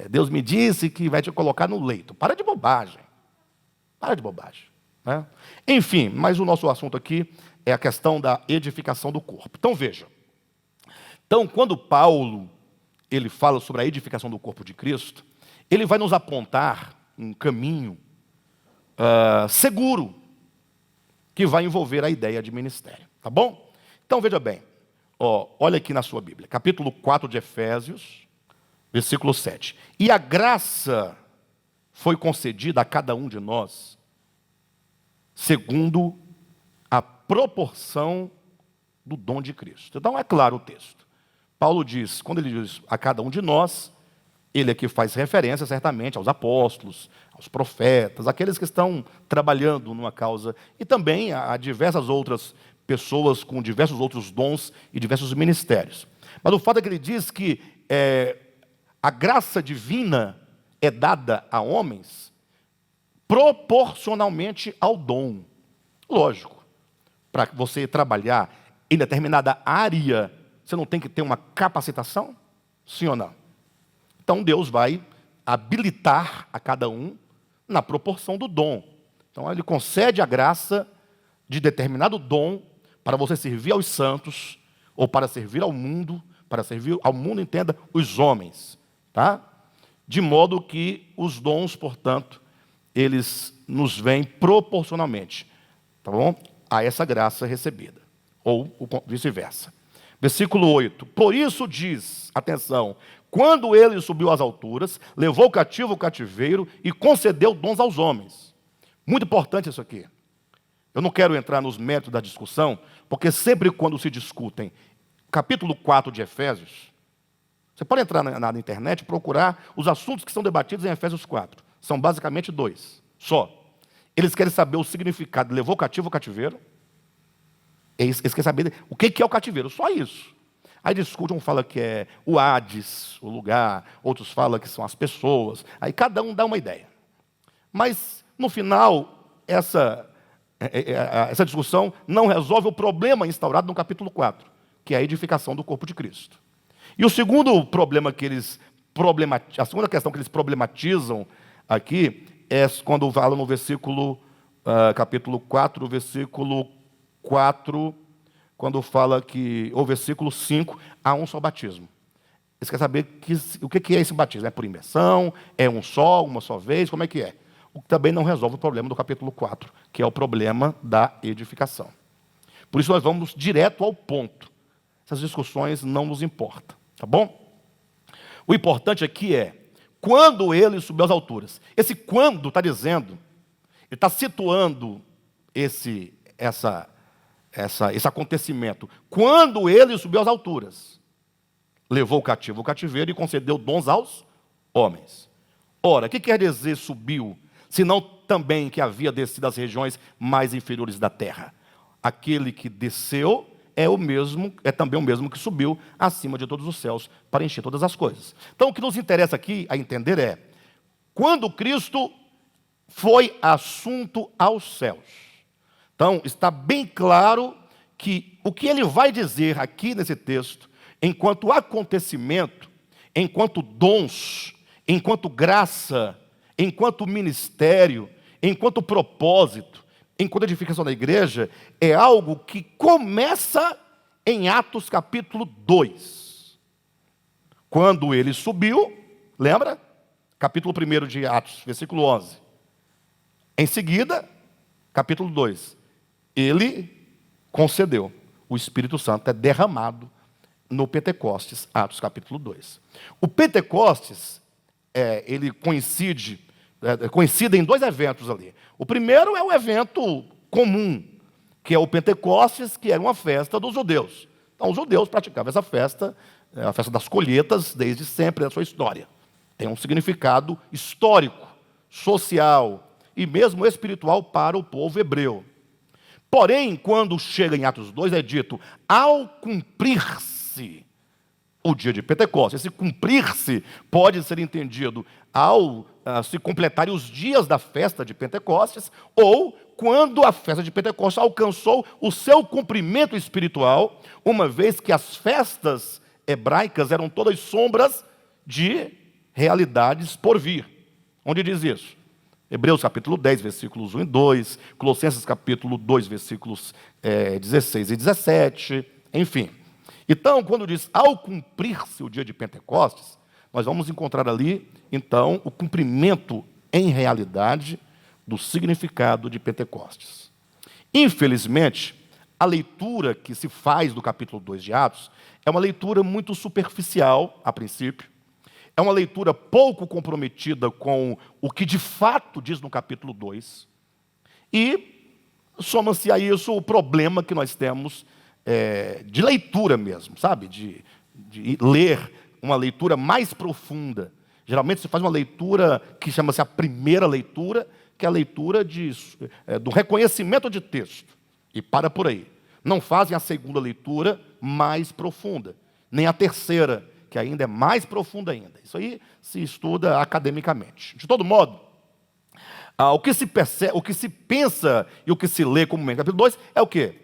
Deus me disse que vai te colocar no leito. Para de bobagem. Para de bobagem. Enfim, mas o nosso assunto aqui é a questão da edificação do corpo. Então veja. Então, quando Paulo ele fala sobre a edificação do corpo de Cristo, ele vai nos apontar um caminho seguro que vai envolver a ideia de ministério. Tá bom? Então veja bem. Olha aqui na sua Bíblia. Capítulo 4 de Efésios, versículo 7. E a graça foi concedida a cada um de nós segundo a proporção do dom de Cristo. Então é claro o texto. Paulo diz, quando ele diz a cada um de nós, ele aqui faz referência certamente aos apóstolos, aos profetas, aqueles que estão trabalhando numa causa, e também a diversas outras pessoas com diversos outros dons e diversos ministérios. Mas o fato é que ele diz que a graça divina é dada a homens proporcionalmente ao dom. Lógico, para você trabalhar em determinada área, você não tem que ter uma capacitação? Sim ou não? Então Deus vai habilitar a cada um na proporção do dom. Então ele concede a graça de determinado dom para você servir aos santos, ou para servir ao mundo, entenda, os homens. Tá? De modo que os dons, portanto, eles nos vêm proporcionalmente, tá bom? A essa graça recebida, ou vice-versa. Versículo 8. Por isso diz, atenção, quando ele subiu às alturas, levou cativo o cativeiro e concedeu dons aos homens. Muito importante isso aqui. Eu não quero entrar nos méritos da discussão, porque sempre quando se discutem capítulo 4 de Efésios, você pode entrar na internet e procurar os assuntos que são debatidos em Efésios 4. São basicamente 2, só. Eles querem saber o significado, levou cativo o cativeiro. Eles querem saber o que é o cativeiro, só isso. Aí discutem, um fala que é o Hades, o lugar, outros falam que são as pessoas. Aí cada um dá uma ideia. Mas, no final, essa discussão não resolve o problema instaurado no capítulo 4, que é a edificação do corpo de Cristo. E o segundo problema que eles a segunda questão que eles problematizam aqui é quando falam no versículo, capítulo 4, versículo 4, quando fala que, ou versículo 5, há um só batismo. Eles querem saber o que é esse batismo. É por imersão? É um só, uma só vez? Como é que é? O que também não resolve o problema do capítulo 4, que é o problema da edificação. Por isso nós vamos direto ao ponto. Essas discussões não nos importam, tá bom? O importante aqui é, quando ele subiu às alturas. Esse quando está dizendo, ele está situando esse acontecimento. Quando ele subiu às alturas, levou o cativo o cativeiro e concedeu dons aos homens. Ora, o que quer dizer subiu? Senão também que havia descido às regiões mais inferiores da terra. Aquele que desceu é também o mesmo que subiu acima de todos os céus para encher todas as coisas. Então o que nos interessa aqui a entender é, quando Cristo foi assunto aos céus. Então está bem claro que o que ele vai dizer aqui nesse texto, enquanto acontecimento, enquanto dons, enquanto graça, enquanto ministério, enquanto propósito, enquanto edificação da igreja, é algo que começa em Atos capítulo 2. Quando ele subiu, lembra? Capítulo 1 de Atos, versículo 11. Em seguida, capítulo 2, ele concedeu. O Espírito Santo é derramado no Pentecostes, Atos capítulo 2. O Pentecostes, ele coincide em dois eventos ali. O primeiro é o evento comum, que é o Pentecostes, que era uma festa dos judeus. Então, os judeus praticavam essa festa, a festa das colheitas, desde sempre na sua história. Tem um significado histórico, social e mesmo espiritual para o povo hebreu. Porém, quando chega em Atos 2, é dito, ao cumprir-se o dia de Pentecostes. Esse cumprir-se pode ser entendido ao se completarem os dias da festa de Pentecostes, ou quando a festa de Pentecostes alcançou o seu cumprimento espiritual, uma vez que as festas hebraicas eram todas sombras de realidades por vir. Onde diz isso? Hebreus capítulo 10, versículos 1 e 2, Colossenses capítulo 2, versículos 16 e 17, enfim. Então, quando diz, ao cumprir-se o dia de Pentecostes, nós vamos encontrar ali, então, o cumprimento em realidade do significado de Pentecostes. Infelizmente, a leitura que se faz do capítulo 2 de Atos é uma leitura muito superficial, a princípio. É uma leitura pouco comprometida com o que de fato diz no capítulo 2. E soma-se a isso o problema que nós temos de leitura mesmo, sabe? De ler uma leitura mais profunda. Geralmente se faz uma leitura que chama-se a primeira leitura, que é a leitura do reconhecimento de texto. E para por aí. Não fazem a segunda leitura mais profunda, nem a terceira, que ainda é mais profunda ainda. Isso aí se estuda academicamente. De todo modo, o que se percebe, o que se pensa e o que se lê comumente no capítulo 2 é o quê?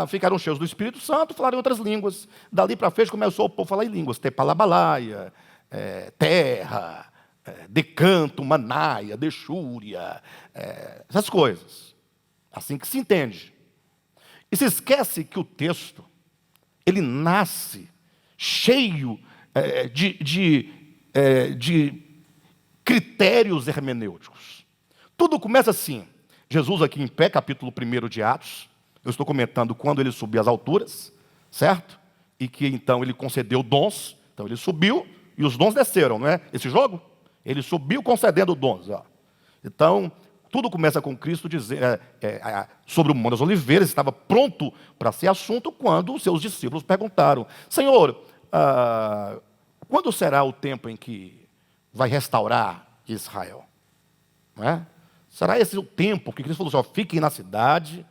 Ficaram cheios do Espírito Santo, falaram em outras línguas. Dali para frente começou o povo a falar em línguas. Tepalabalaia, terra, decanto, manaia, dexúria, essas coisas. Assim que se entende. E se esquece que o texto, ele nasce cheio de critérios hermenêuticos. Tudo começa assim. Jesus aqui em pé, capítulo 1 de Atos. Eu estou comentando quando ele subiu às alturas, certo? E que então ele concedeu dons. Então ele subiu e os dons desceram, não é? Esse jogo? Ele subiu concedendo dons. Ó. Então, tudo começa com Cristo dizendo sobre o Monte das Oliveiras, estava pronto para ser assunto quando os seus discípulos perguntaram: Senhor, quando será o tempo em que vai restaurar Israel? Não é? Será esse o tempo que Cristo falou assim, fiquem na cidade,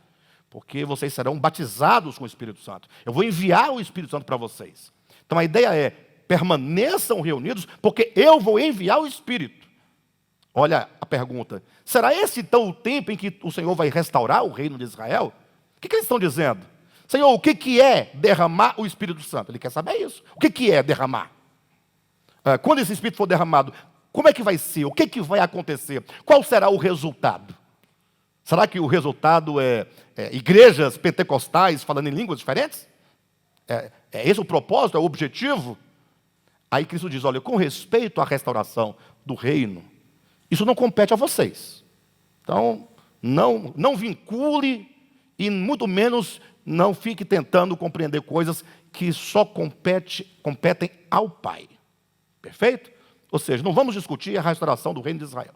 porque vocês serão batizados com o Espírito Santo. Eu vou enviar o Espírito Santo para vocês. Então a ideia é, permaneçam reunidos, porque eu vou enviar o Espírito. Olha a pergunta, será esse então o tempo em que o Senhor vai restaurar o reino de Israel? O que eles estão dizendo? Senhor, o que é derramar o Espírito Santo? Ele quer saber isso. O que é derramar? Quando esse Espírito for derramado, como é que vai ser? O que vai acontecer? Qual será o resultado? Será que o resultado é igrejas pentecostais falando em línguas diferentes? É esse o propósito, é o objetivo? Aí Cristo diz, olha, com respeito à restauração do reino, isso não compete a vocês. Então, não vincule e muito menos não fique tentando compreender coisas que só competem ao Pai. Perfeito? Ou seja, não vamos discutir a restauração do reino de Israel.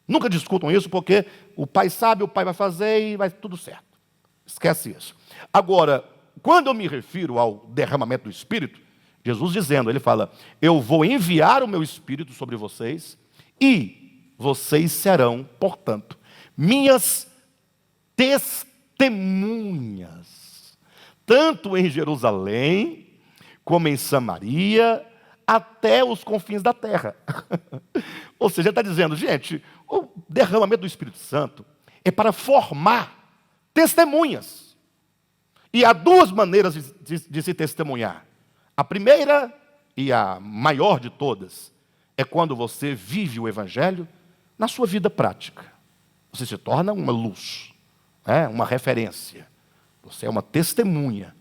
Nunca discutam isso, porque o Pai sabe, o Pai vai fazer e vai tudo certo. Esquece isso. Agora, quando eu me refiro ao derramamento do Espírito, Jesus dizendo, ele fala, eu vou enviar o meu Espírito sobre vocês e vocês serão, portanto, minhas testemunhas, tanto em Jerusalém, como em Samaria, até os confins da terra. Ou seja, ele está dizendo, gente, o derramamento do Espírito Santo é para formar testemunhas. E há duas maneiras de se testemunhar. A primeira, e a maior de todas, é quando você vive o Evangelho na sua vida prática. Você se torna uma luz, uma referência. Você é uma testemunha.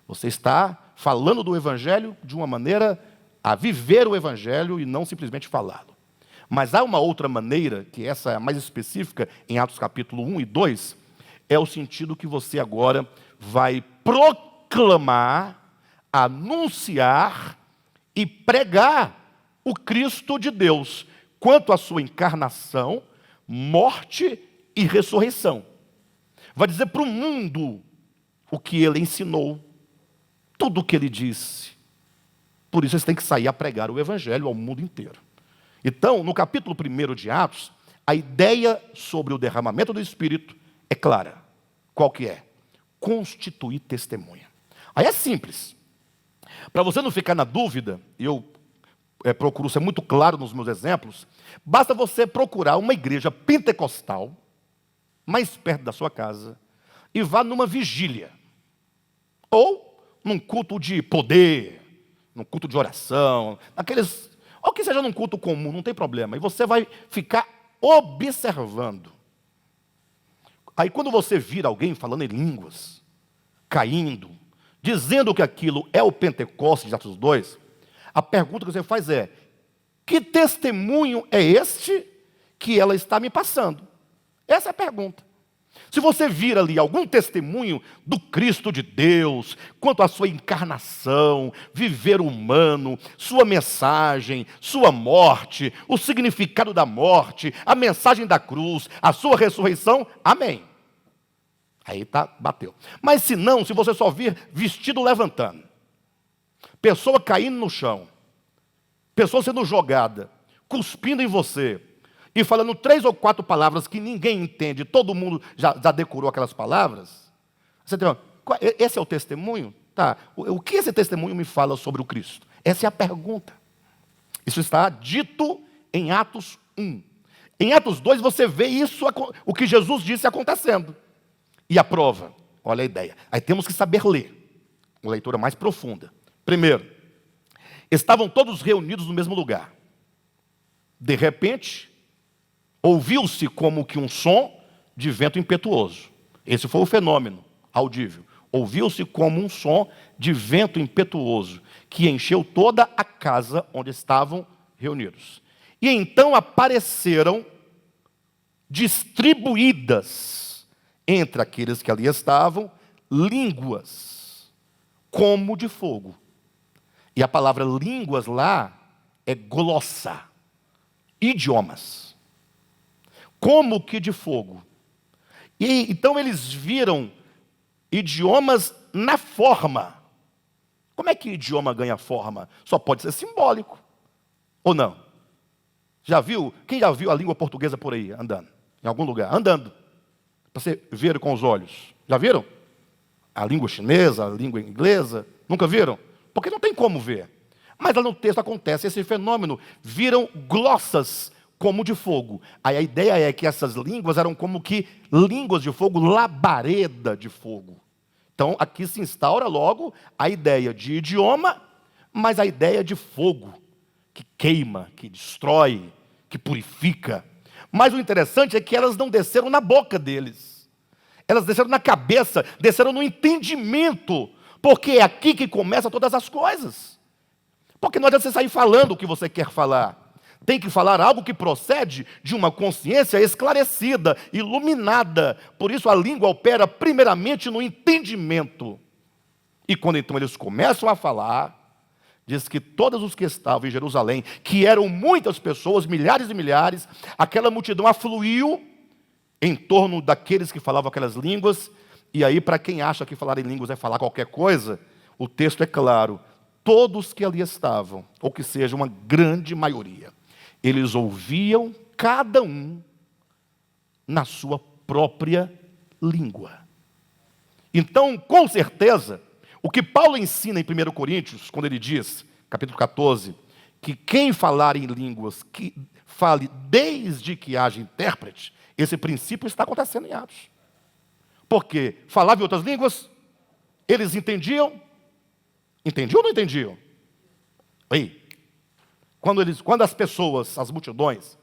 Você está falando do Evangelho de uma maneira a viver o Evangelho e não simplesmente falá-lo. Mas há uma outra maneira, que essa é a mais específica, em Atos capítulo 1 e 2, é o sentido que você agora vai proclamar, anunciar e pregar o Cristo de Deus, quanto à sua encarnação, morte e ressurreição. vai dizer para o mundo o que ele ensinou, tudo o que ele disse. Por isso eles têm que sair a pregar o evangelho ao mundo inteiro. Então, no capítulo 1 de Atos, a ideia sobre o derramamento do Espírito é clara. Qual que é? Constituir testemunha. Aí é simples. Para você não ficar na dúvida, eu procuro ser muito claro nos meus exemplos, basta você procurar uma igreja pentecostal, mais perto da sua casa, e vá numa vigília. Ou num culto de poder, num culto de oração, ou que seja num culto comum, não tem problema. E você vai ficar observando. Aí quando você vira alguém falando em línguas, caindo, dizendo que aquilo é o Pentecostes de Atos 2, a pergunta que você faz é: que testemunho é este que ela está me passando? Essa é a pergunta. Se você vir ali algum testemunho do Cristo de Deus, quanto à sua encarnação, viver humano, sua mensagem, sua morte, o significado da morte, a mensagem da cruz, a sua ressurreição, amém. Aí bateu. Mas se não, se você só vir vestido levantando, pessoa caindo no chão, pessoa sendo jogada, cuspindo em você, e falando 3 ou 4 palavras que ninguém entende, todo mundo já decorou aquelas palavras, você tem, esse é o testemunho? Tá. O que esse testemunho me fala sobre o Cristo? Essa é a pergunta. Isso está dito em Atos 1. Em Atos 2 você vê isso, o que Jesus disse acontecendo. E a prova, olha a ideia. Aí temos que saber ler, uma leitura mais profunda. Primeiro, estavam todos reunidos no mesmo lugar. De repente, ouviu-se como que um som de vento impetuoso. Esse foi o fenômeno audível. Ouviu-se como um som de vento impetuoso, que encheu toda a casa onde estavam reunidos. E então apareceram distribuídas entre aqueles que ali estavam, línguas como de fogo. E a palavra línguas lá é glossa, idiomas. Como que de fogo. E então eles viram idiomas na forma. Como é que idioma ganha forma? Só pode ser simbólico. Ou não? Já viu? Quem já viu a língua portuguesa por aí, andando? Em algum lugar? Andando. Para você ver com os olhos. Já viram? A língua chinesa, a língua inglesa. Nunca viram? Porque não tem como ver. Mas lá no texto acontece esse fenômeno. Viram glossas como de fogo. Aí a ideia é que essas línguas eram como que línguas de fogo, labareda de fogo. Então aqui se instaura logo a ideia de idioma, mas a ideia de fogo, que queima, que destrói, que purifica. Mas o interessante é que elas não desceram na boca deles. Elas desceram na cabeça, desceram no entendimento, porque é aqui que começam todas as coisas. Porque não adianta você sair falando o que você quer falar. Tem que falar algo que procede de uma consciência esclarecida, iluminada. Por isso a língua opera primeiramente no entendimento. E quando então eles começam a falar, diz que todos os que estavam em Jerusalém, que eram muitas pessoas, milhares e milhares, aquela multidão afluiu em torno daqueles que falavam aquelas línguas. E aí, para quem acha que falar em línguas é falar qualquer coisa, o texto é claro. Todos que ali estavam, ou que seja uma grande maioria, eles ouviam cada um na sua própria língua. Então, com certeza, o que Paulo ensina em 1 Coríntios, quando ele diz, capítulo 14, que quem falar em línguas, que fale desde que haja intérprete, esse princípio está acontecendo em Atos. Porque falava em outras línguas, eles entendiam? Entendiam ou não entendiam? Ei, quando as pessoas, as multidões,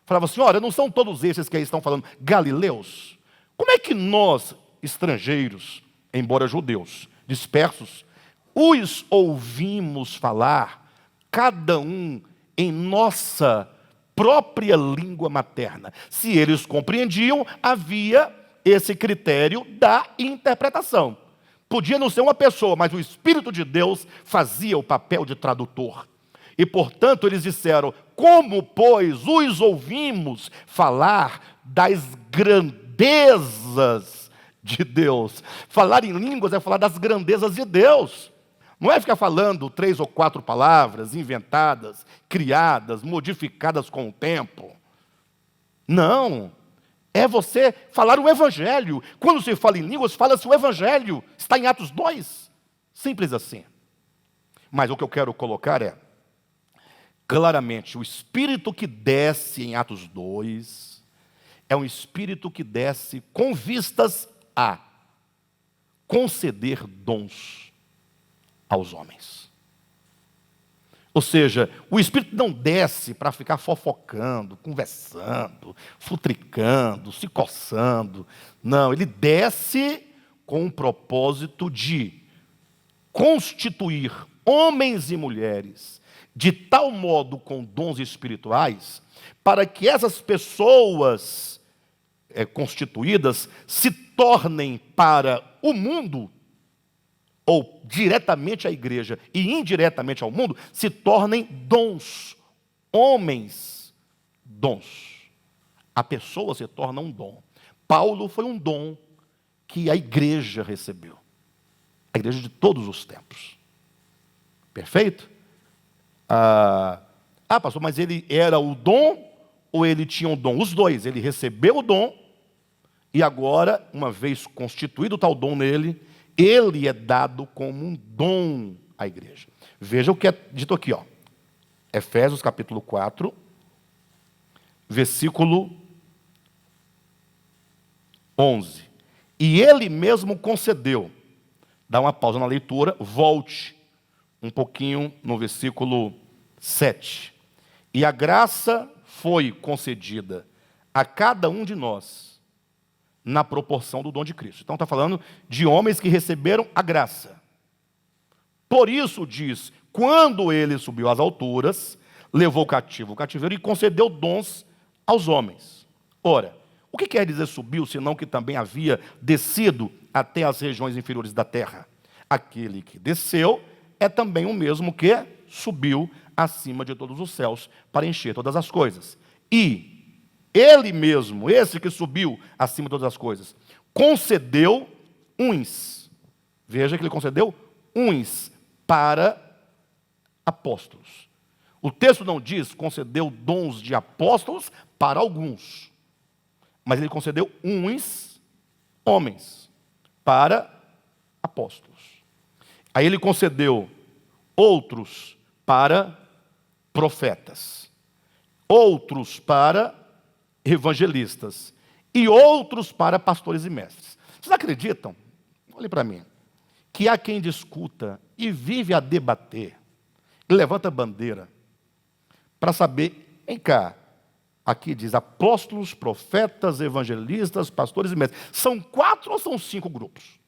falavam assim, olha, não são todos esses que aí estão falando galileus? Como é que nós, estrangeiros, embora judeus, dispersos, os ouvimos falar, cada um em nossa própria língua materna? Se eles compreendiam, havia esse critério da interpretação. Podia não ser uma pessoa, mas o Espírito de Deus fazia o papel de tradutor. E, portanto, eles disseram, como, pois, os ouvimos falar das grandezas de Deus. Falar em línguas é falar das grandezas de Deus. Não é ficar falando 3 ou 4 palavras inventadas, criadas, modificadas com o tempo. Não. É você falar o Evangelho. Quando se fala em línguas, fala-se o Evangelho. Está em Atos 2. Simples assim. Mas o que eu quero colocar é, claramente, o Espírito que desce em Atos 2 é um Espírito que desce com vistas a conceder dons aos homens. Ou seja, o Espírito não desce para ficar fofocando, conversando, futricando, se coçando. Não, ele desce com o propósito de constituir homens e mulheres de tal modo com dons espirituais, para que essas pessoas constituídas se tornem para o mundo, ou diretamente à igreja e indiretamente ao mundo, se tornem dons, homens, dons. A pessoa se torna um dom. Paulo foi um dom que a igreja recebeu. A igreja de todos os tempos. Perfeito? Pastor, mas ele era o dom ou ele tinha um dom? Os dois. Ele recebeu o dom e agora, uma vez constituído tal dom nele, ele é dado como um dom à igreja. Veja o que é dito aqui, ó. Efésios capítulo 4, versículo 11. E ele mesmo concedeu. Dá uma pausa na leitura, volte um pouquinho no versículo 7. E a graça foi concedida a cada um de nós na proporção do dom de Cristo. Então está falando de homens que receberam a graça. Por isso diz, quando ele subiu às alturas, levou cativo o cativeiro e concedeu dons aos homens. Ora, o que quer dizer subiu, senão que também havia descido até as regiões inferiores da terra? Aquele que desceu é também o mesmo que subiu acima de todos os céus para encher todas as coisas. E ele mesmo, esse que subiu acima de todas as coisas, concedeu uns. Veja que ele concedeu uns para apóstolos. O texto não diz concedeu dons de apóstolos para alguns. Mas ele concedeu uns homens para apóstolos. Aí ele concedeu outros para profetas, outros para evangelistas e outros para pastores e mestres. Vocês acreditam? Olhem para mim. Que há quem discuta e vive a debater, e levanta a bandeira para saber, vem cá, aqui diz apóstolos, profetas, evangelistas, pastores e mestres. São 4 ou são 5 grupos?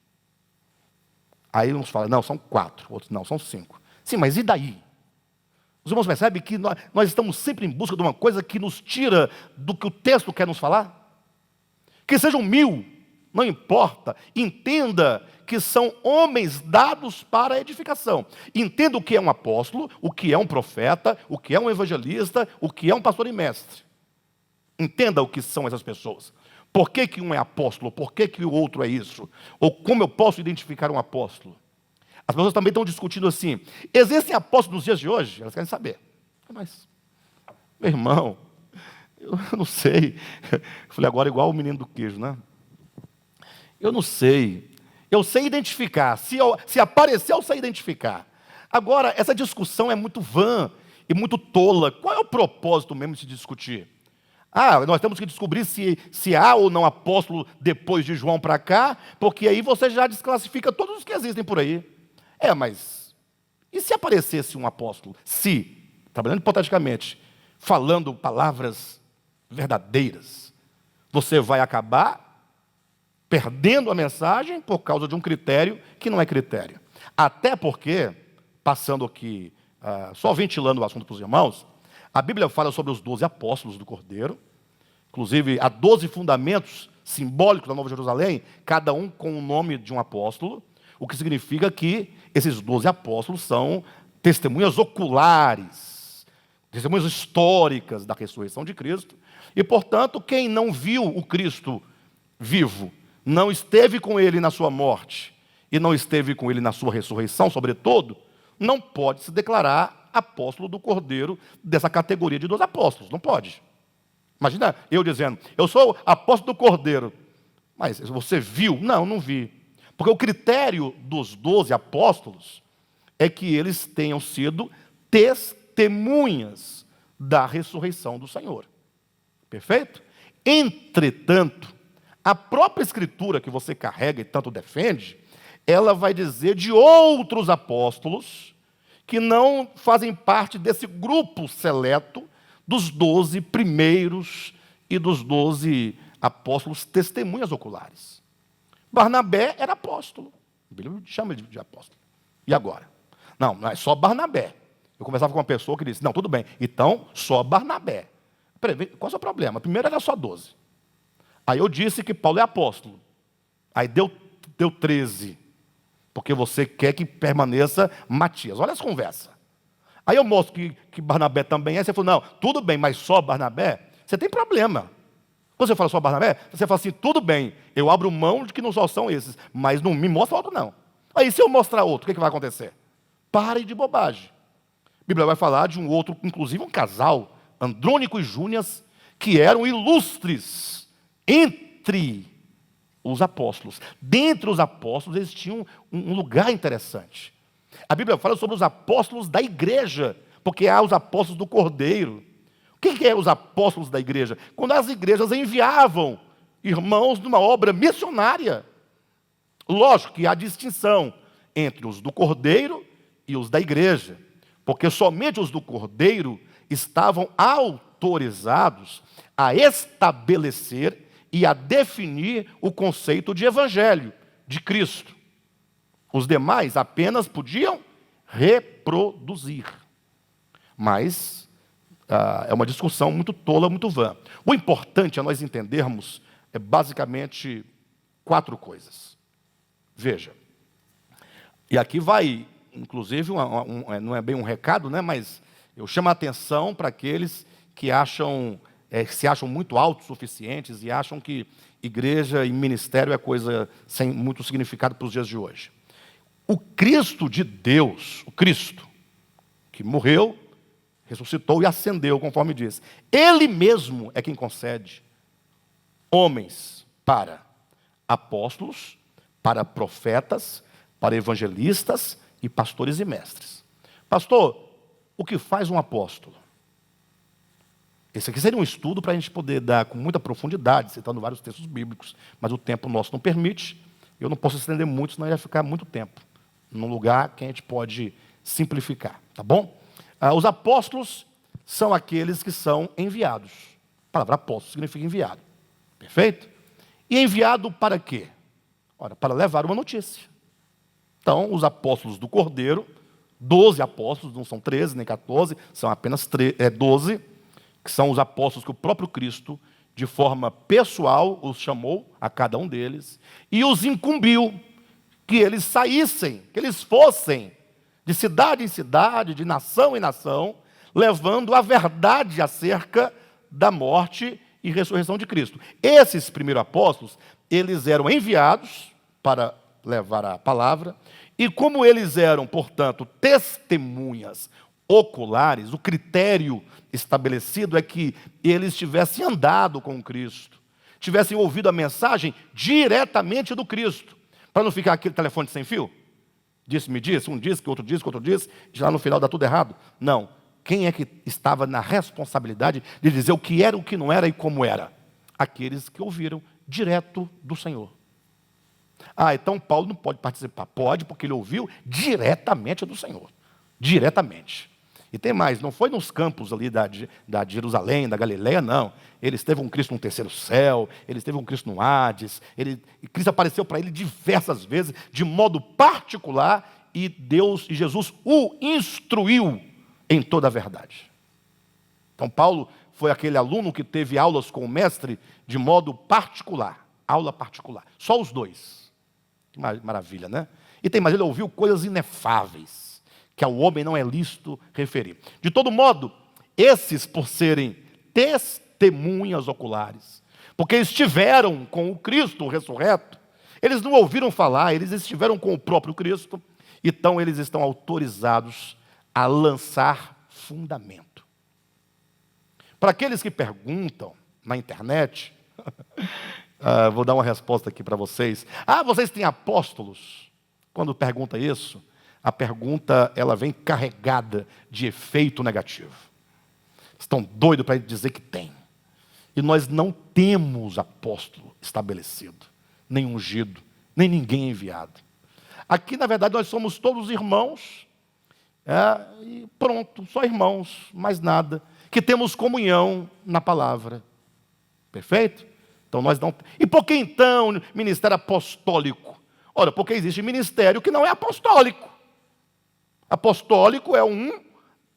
Aí uns falam, não, são 4, outros não, são 5. Sim, mas e daí? Os irmãos percebem que nós estamos sempre em busca de uma coisa que nos tira do que o texto quer nos falar? Que sejam 1000, não importa. Entenda que são homens dados para a edificação. Entenda o que é um apóstolo, o que é um profeta, o que é um evangelista, o que é um pastor e mestre. Entenda o que são essas pessoas. Por que que um é apóstolo? Por que que o outro é isso? Ou como eu posso identificar um apóstolo? As pessoas também estão discutindo assim, existem apóstolos nos dias de hoje? Elas querem saber. Mas, meu irmão, eu não sei. Eu falei agora igual o menino do queijo, né? Eu não sei. Eu sei identificar. Se aparecer, eu sei identificar. Agora, essa discussão é muito vã e muito tola. Qual é o propósito mesmo de se discutir? Nós temos que descobrir se há ou não apóstolo depois de João para cá, porque aí você já desclassifica todos os que existem por aí. Mas e se aparecesse um apóstolo? Trabalhando hipoteticamente, falando palavras verdadeiras, você vai acabar perdendo a mensagem por causa de um critério que não é critério. Até porque, passando aqui, só ventilando o assunto para os irmãos, a Bíblia fala sobre os 12 apóstolos do Cordeiro, inclusive há 12 fundamentos simbólicos da Nova Jerusalém, cada um com o nome de um apóstolo, o que significa que esses 12 apóstolos são testemunhas oculares, testemunhas históricas da ressurreição de Cristo, e, portanto, quem não viu o Cristo vivo não esteve com ele na sua morte e não esteve com ele na sua ressurreição, sobretudo, não pode se declarar apóstolo do Cordeiro dessa categoria de 12 apóstolos. Não pode. Imagina eu dizendo, eu sou apóstolo do Cordeiro. Mas você viu? Não, não vi. Porque o critério dos 12 apóstolos é que eles tenham sido testemunhas da ressurreição do Senhor. Perfeito? Entretanto, a própria Escritura que você carrega e tanto defende, ela vai dizer de outros apóstolos que não fazem parte desse grupo seleto dos 12 primeiros e dos 12 apóstolos testemunhas oculares. Barnabé era apóstolo. A Bíblia chama ele de apóstolo. E agora? Não, não é só Barnabé. Eu conversava com uma pessoa que disse, não, tudo bem, então só Barnabé. Peraí, qual é o seu problema? Primeiro era só 12. Aí eu disse que Paulo é apóstolo. Aí deu 13. Porque você quer que permaneça Matias. Olha essa conversa. Aí eu mostro que Barnabé também é. Você falou, não, tudo bem, mas só Barnabé? Você tem problema. Quando você fala só Barnabé, você fala assim, tudo bem, eu abro mão de que não só são esses, mas não me mostra outro não. Aí se eu mostrar outro, o que vai acontecer? Pare de bobagem. A Bíblia vai falar de um outro, inclusive um casal, Andrônico e Júnias, que eram ilustres entre os apóstolos. Dentre os apóstolos, eles tinham um lugar interessante. A Bíblia fala sobre os apóstolos da igreja, porque há os apóstolos do Cordeiro. O que é os apóstolos da igreja? Quando as igrejas enviavam irmãos numa obra missionária. Lógico que há distinção entre os do Cordeiro e os da igreja, porque somente os do Cordeiro estavam autorizados a estabelecer e a definir o conceito de evangelho de Cristo. Os demais apenas podiam reproduzir. Mas é uma discussão muito tola, muito vã. O importante é nós entendermos basicamente 4 coisas. Veja, e aqui vai, inclusive, não é bem um recado, né, mas eu chamo a atenção para aqueles que se acham muito autossuficientes e acham que igreja e ministério é coisa sem muito significado para os dias de hoje. O Cristo de Deus, o Cristo, que morreu, ressuscitou e ascendeu, conforme diz, Ele mesmo é quem concede homens para apóstolos, para profetas, para evangelistas e pastores e mestres. Pastor, o que faz um apóstolo? Esse aqui seria um estudo para a gente poder dar com muita profundidade, citando vários textos bíblicos, mas o tempo nosso não permite, eu não posso estender muito, senão ia ficar muito tempo num lugar que a gente pode simplificar, tá bom? Os apóstolos são aqueles que são enviados. A palavra apóstolo significa enviado, perfeito? E enviado para quê? Ora, para levar uma notícia. Então, os apóstolos do Cordeiro, 12 apóstolos, não são 13 nem 14, são apenas 12, que são os apóstolos que o próprio Cristo, de forma pessoal, os chamou, a cada um deles, e os incumbiu que eles saíssem, que eles fossem de cidade em cidade, de nação em nação, levando a verdade acerca da morte e ressurreição de Cristo. Esses primeiros apóstolos, eles eram enviados para levar a palavra, e como eles eram, portanto, testemunhas oculares, o critério estabelecido é que eles tivessem andado com Cristo, tivessem ouvido a mensagem diretamente do Cristo, para não ficar aquele telefone sem fio. Disse-me disse, um disse, que outro disse, que outro disse, e lá no final dá tudo errado. Não. Quem é que estava na responsabilidade de dizer o que era, o que não era e como era? Aqueles que ouviram direto do Senhor. Então Paulo não pode participar. Pode, porque ele ouviu diretamente do Senhor. Diretamente. E tem mais, não foi nos campos ali da Jerusalém, da Galileia, não. Ele esteve com Cristo no terceiro céu, ele esteve com Cristo no Hades, Cristo apareceu para ele diversas vezes, de modo particular, e Deus e Jesus o instruiu em toda a verdade. Então Paulo foi aquele aluno que teve aulas com o mestre de modo particular, aula particular, só os dois. Que maravilha, né? E tem mais, ele ouviu coisas inefáveis, que ao homem não é lícito referir. De todo modo, esses, por serem testemunhas oculares, porque estiveram com o Cristo ressurreto. Eles não ouviram falar, eles estiveram com o próprio Cristo, então eles estão autorizados a lançar fundamento. Para aqueles que perguntam na internet, vou dar uma resposta aqui para vocês. Vocês têm apóstolos? Quando pergunta isso, a pergunta ela vem carregada de efeito negativo. Estão doidos para dizer que tem. E nós não temos apóstolo estabelecido, nem ungido, nem ninguém enviado. Aqui, na verdade, nós somos todos irmãos, e pronto, só irmãos, mais nada, que temos comunhão na palavra. Perfeito? Então nós não. E por que então ministério apostólico? Ora, porque existe ministério que não é apostólico. Apostólico é um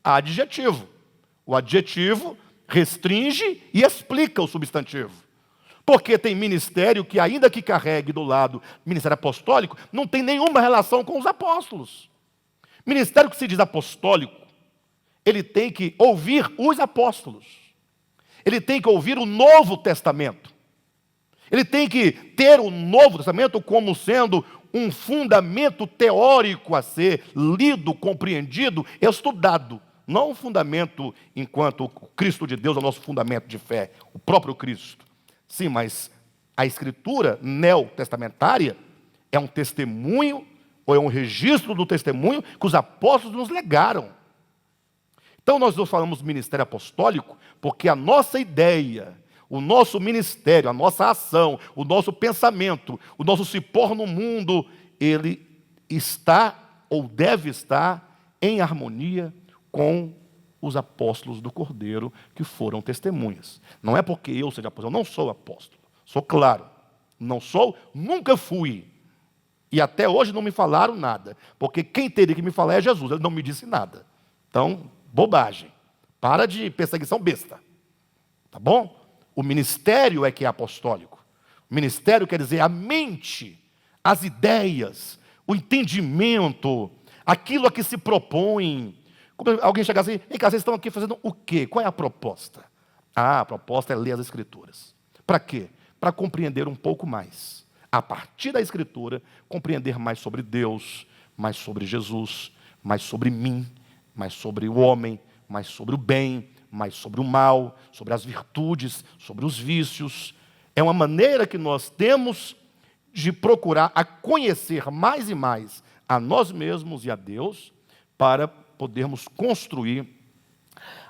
adjetivo. O adjetivo restringe e explica o substantivo. Porque tem ministério que, ainda que carregue do lado ministério apostólico, não tem nenhuma relação com os apóstolos. Ministério que se diz apostólico, ele tem que ouvir os apóstolos. Ele tem que ouvir o Novo Testamento. Ele tem que ter o Novo Testamento como sendo um fundamento teórico a ser lido, compreendido, estudado. Não um fundamento enquanto o Cristo de Deus é o nosso fundamento de fé, o próprio Cristo. Sim, mas a Escritura neotestamentária é um testemunho, ou é um registro do testemunho que os apóstolos nos legaram. Então nós não falamos ministério apostólico porque a nossa ideia, o nosso ministério, a nossa ação, o nosso pensamento, o nosso se pôr no mundo, ele está ou deve estar em harmonia com os apóstolos do Cordeiro que foram testemunhas. Não é porque eu seja apóstolo, eu não sou apóstolo, sou claro, não sou, nunca fui. E até hoje não me falaram nada, porque quem teria que me falar é Jesus, ele não me disse nada. Então, bobagem, para de perseguição besta, tá bom? O ministério é que é apostólico. O ministério quer dizer a mente, as ideias, o entendimento, aquilo a que se propõe. Como alguém chegar assim, ei, cara, vocês estão aqui fazendo o quê? Qual é a proposta? A proposta é ler as Escrituras. Para quê? Para compreender um pouco mais. A partir da Escritura, compreender mais sobre Deus, mais sobre Jesus, mais sobre mim, mais sobre o homem, mais sobre o bem, mais sobre o mal, sobre as virtudes, sobre os vícios. É uma maneira que nós temos de procurar a conhecer mais e mais a nós mesmos e a Deus, para podermos construir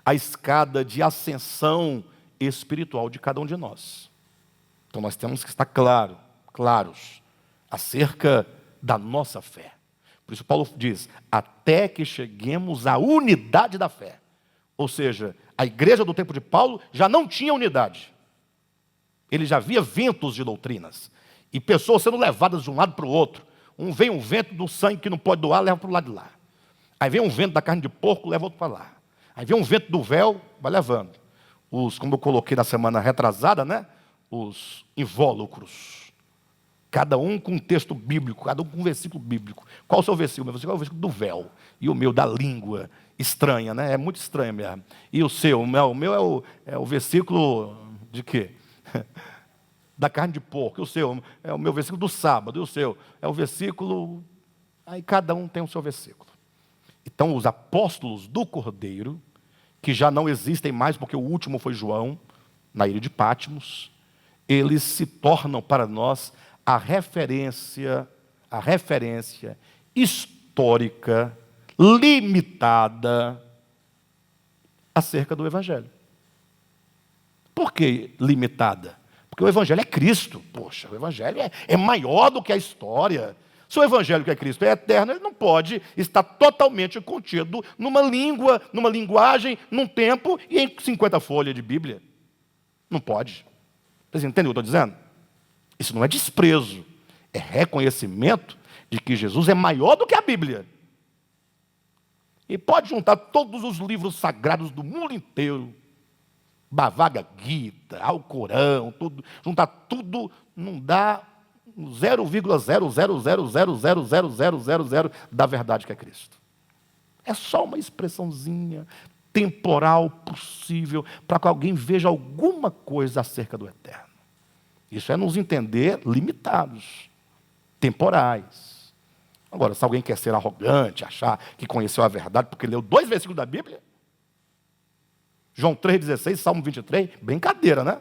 a escada de ascensão espiritual de cada um de nós. Então nós temos que estar claros acerca da nossa fé. Por isso Paulo diz, até que cheguemos à unidade da fé. Ou seja, a igreja do tempo de Paulo já não tinha unidade. Ele já via ventos de doutrinas. E pessoas sendo levadas de um lado para o outro. Vem um vento do sangue que não pode doar, leva para o lado de lá. Aí vem um vento da carne de porco, leva outro para lá. Aí vem um vento do véu, vai levando. Como eu coloquei na semana retrasada, né? Os invólucros. Cada um com um texto bíblico, cada um com um versículo bíblico. Qual o seu versículo? O meu versículo é o versículo do véu. E o meu da língua estranha, né? É muito estranho mesmo. E o seu? O meu é o versículo de quê? Da carne de porco. E o seu? É o meu versículo do sábado. E o seu? É o versículo... Aí cada um tem o seu versículo. Então os apóstolos do Cordeiro, que já não existem mais porque o último foi João, na ilha de Patmos, eles se tornam para nós a referência histórica, limitada, acerca do Evangelho. Por que limitada? Porque o Evangelho é Cristo. Poxa, o Evangelho é maior do que a história. Se o Evangelho que é Cristo é eterno, ele não pode estar totalmente contido numa língua, numa linguagem, num tempo e em 50 folhas de Bíblia. Não pode. Vocês entendem o que eu estou dizendo? Isso não é desprezo, é reconhecimento de que Jesus é maior do que a Bíblia. E pode juntar todos os livros sagrados do mundo inteiro, Bhagavad Gita, Alcorão, tudo, juntar tudo, não dá 0,000000000 da verdade que é Cristo. É só uma expressãozinha temporal possível para que alguém veja alguma coisa acerca do eterno. Isso é nos entender limitados, temporais. Agora, se alguém quer ser arrogante, achar que conheceu a verdade porque leu 2 versículos da Bíblia, João 3,16, Salmo 23, brincadeira, né?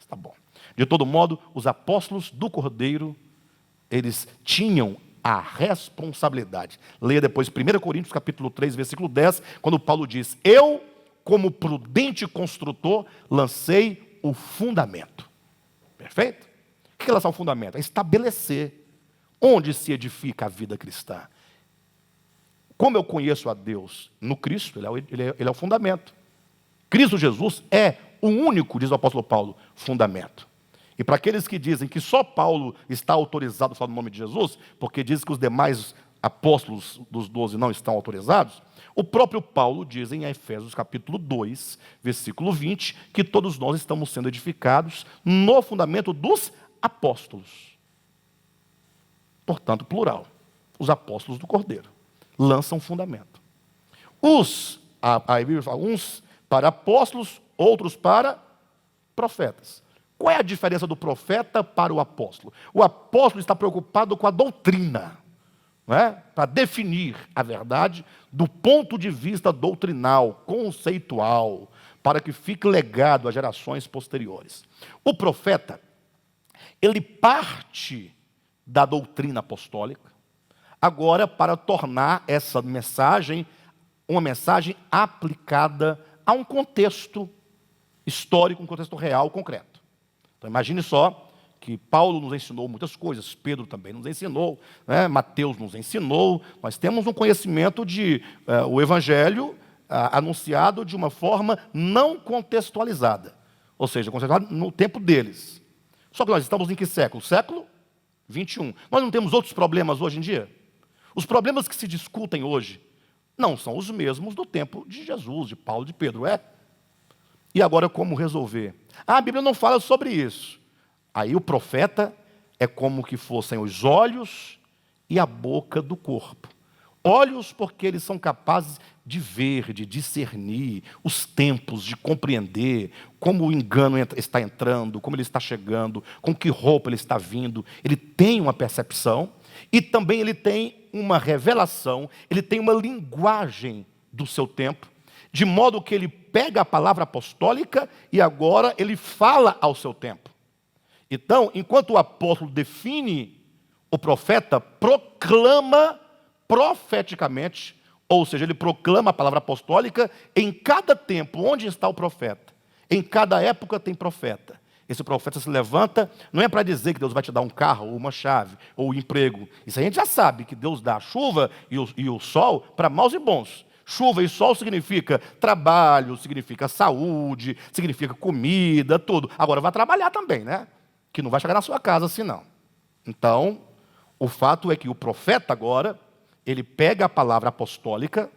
Tá bom. De todo modo, os apóstolos do Cordeiro, eles tinham a responsabilidade. Leia depois 1 Coríntios capítulo 3, versículo 10, quando Paulo diz: eu, como prudente construtor, lancei o fundamento. Perfeito? O que é lançar o fundamento? É estabelecer onde se edifica a vida cristã. Como eu conheço a Deus no Cristo, ele é o fundamento. Cristo Jesus é o único, diz o apóstolo Paulo, fundamento. E para aqueles que dizem que só Paulo está autorizado a falar no nome de Jesus, porque diz que os demais apóstolos dos 12 não estão autorizados, o próprio Paulo diz em Efésios capítulo 2, versículo 20, que todos nós estamos sendo edificados no fundamento dos apóstolos. Portanto, plural. Os apóstolos do Cordeiro lançam fundamento. A Bíblia fala, uns para apóstolos, outros para profetas. Qual é a diferença do profeta para o apóstolo? O apóstolo está preocupado com a doutrina, não é? Para definir a verdade do ponto de vista doutrinal, conceitual, para que fique legado às gerações posteriores. O profeta, ele parte da doutrina apostólica, agora para tornar essa mensagem uma mensagem aplicada a um contexto histórico, um contexto real, concreto. Então imagine só que Paulo nos ensinou muitas coisas, Pedro também nos ensinou, né? Mateus nos ensinou, nós temos um conhecimento de o Evangelho anunciado de uma forma não contextualizada, ou seja, contextualizado no tempo deles. Só que nós estamos em que século? Século 21. Nós não temos outros problemas hoje em dia? Os problemas que se discutem hoje não são os mesmos do tempo de Jesus, de Paulo, de Pedro, é? E agora como resolver? A Bíblia não fala sobre isso. Aí o profeta é como que fossem os olhos e a boca do corpo. Olhos porque eles são capazes de ver, de discernir os tempos, de compreender como o engano está entrando, como ele está chegando, com que roupa ele está vindo. Ele tem uma percepção e também ele tem uma revelação, ele tem uma linguagem do seu tempo, de modo que ele pega a palavra apostólica e agora ele fala ao seu tempo. Então, enquanto o apóstolo define, o profeta proclama profeticamente, ou seja, ele proclama a palavra apostólica em cada tempo. Onde está o profeta? Em cada época tem profeta. Esse profeta se levanta, não é para dizer que Deus vai te dar um carro, ou uma chave, ou um emprego. Isso a gente já sabe, que Deus dá a chuva e o sol para maus e bons. Chuva e sol significa trabalho, significa saúde, significa comida, tudo. Agora vai trabalhar também, né? Que não vai chegar na sua casa assim não. Então, o fato é que o profeta agora, ele pega a palavra apostólica,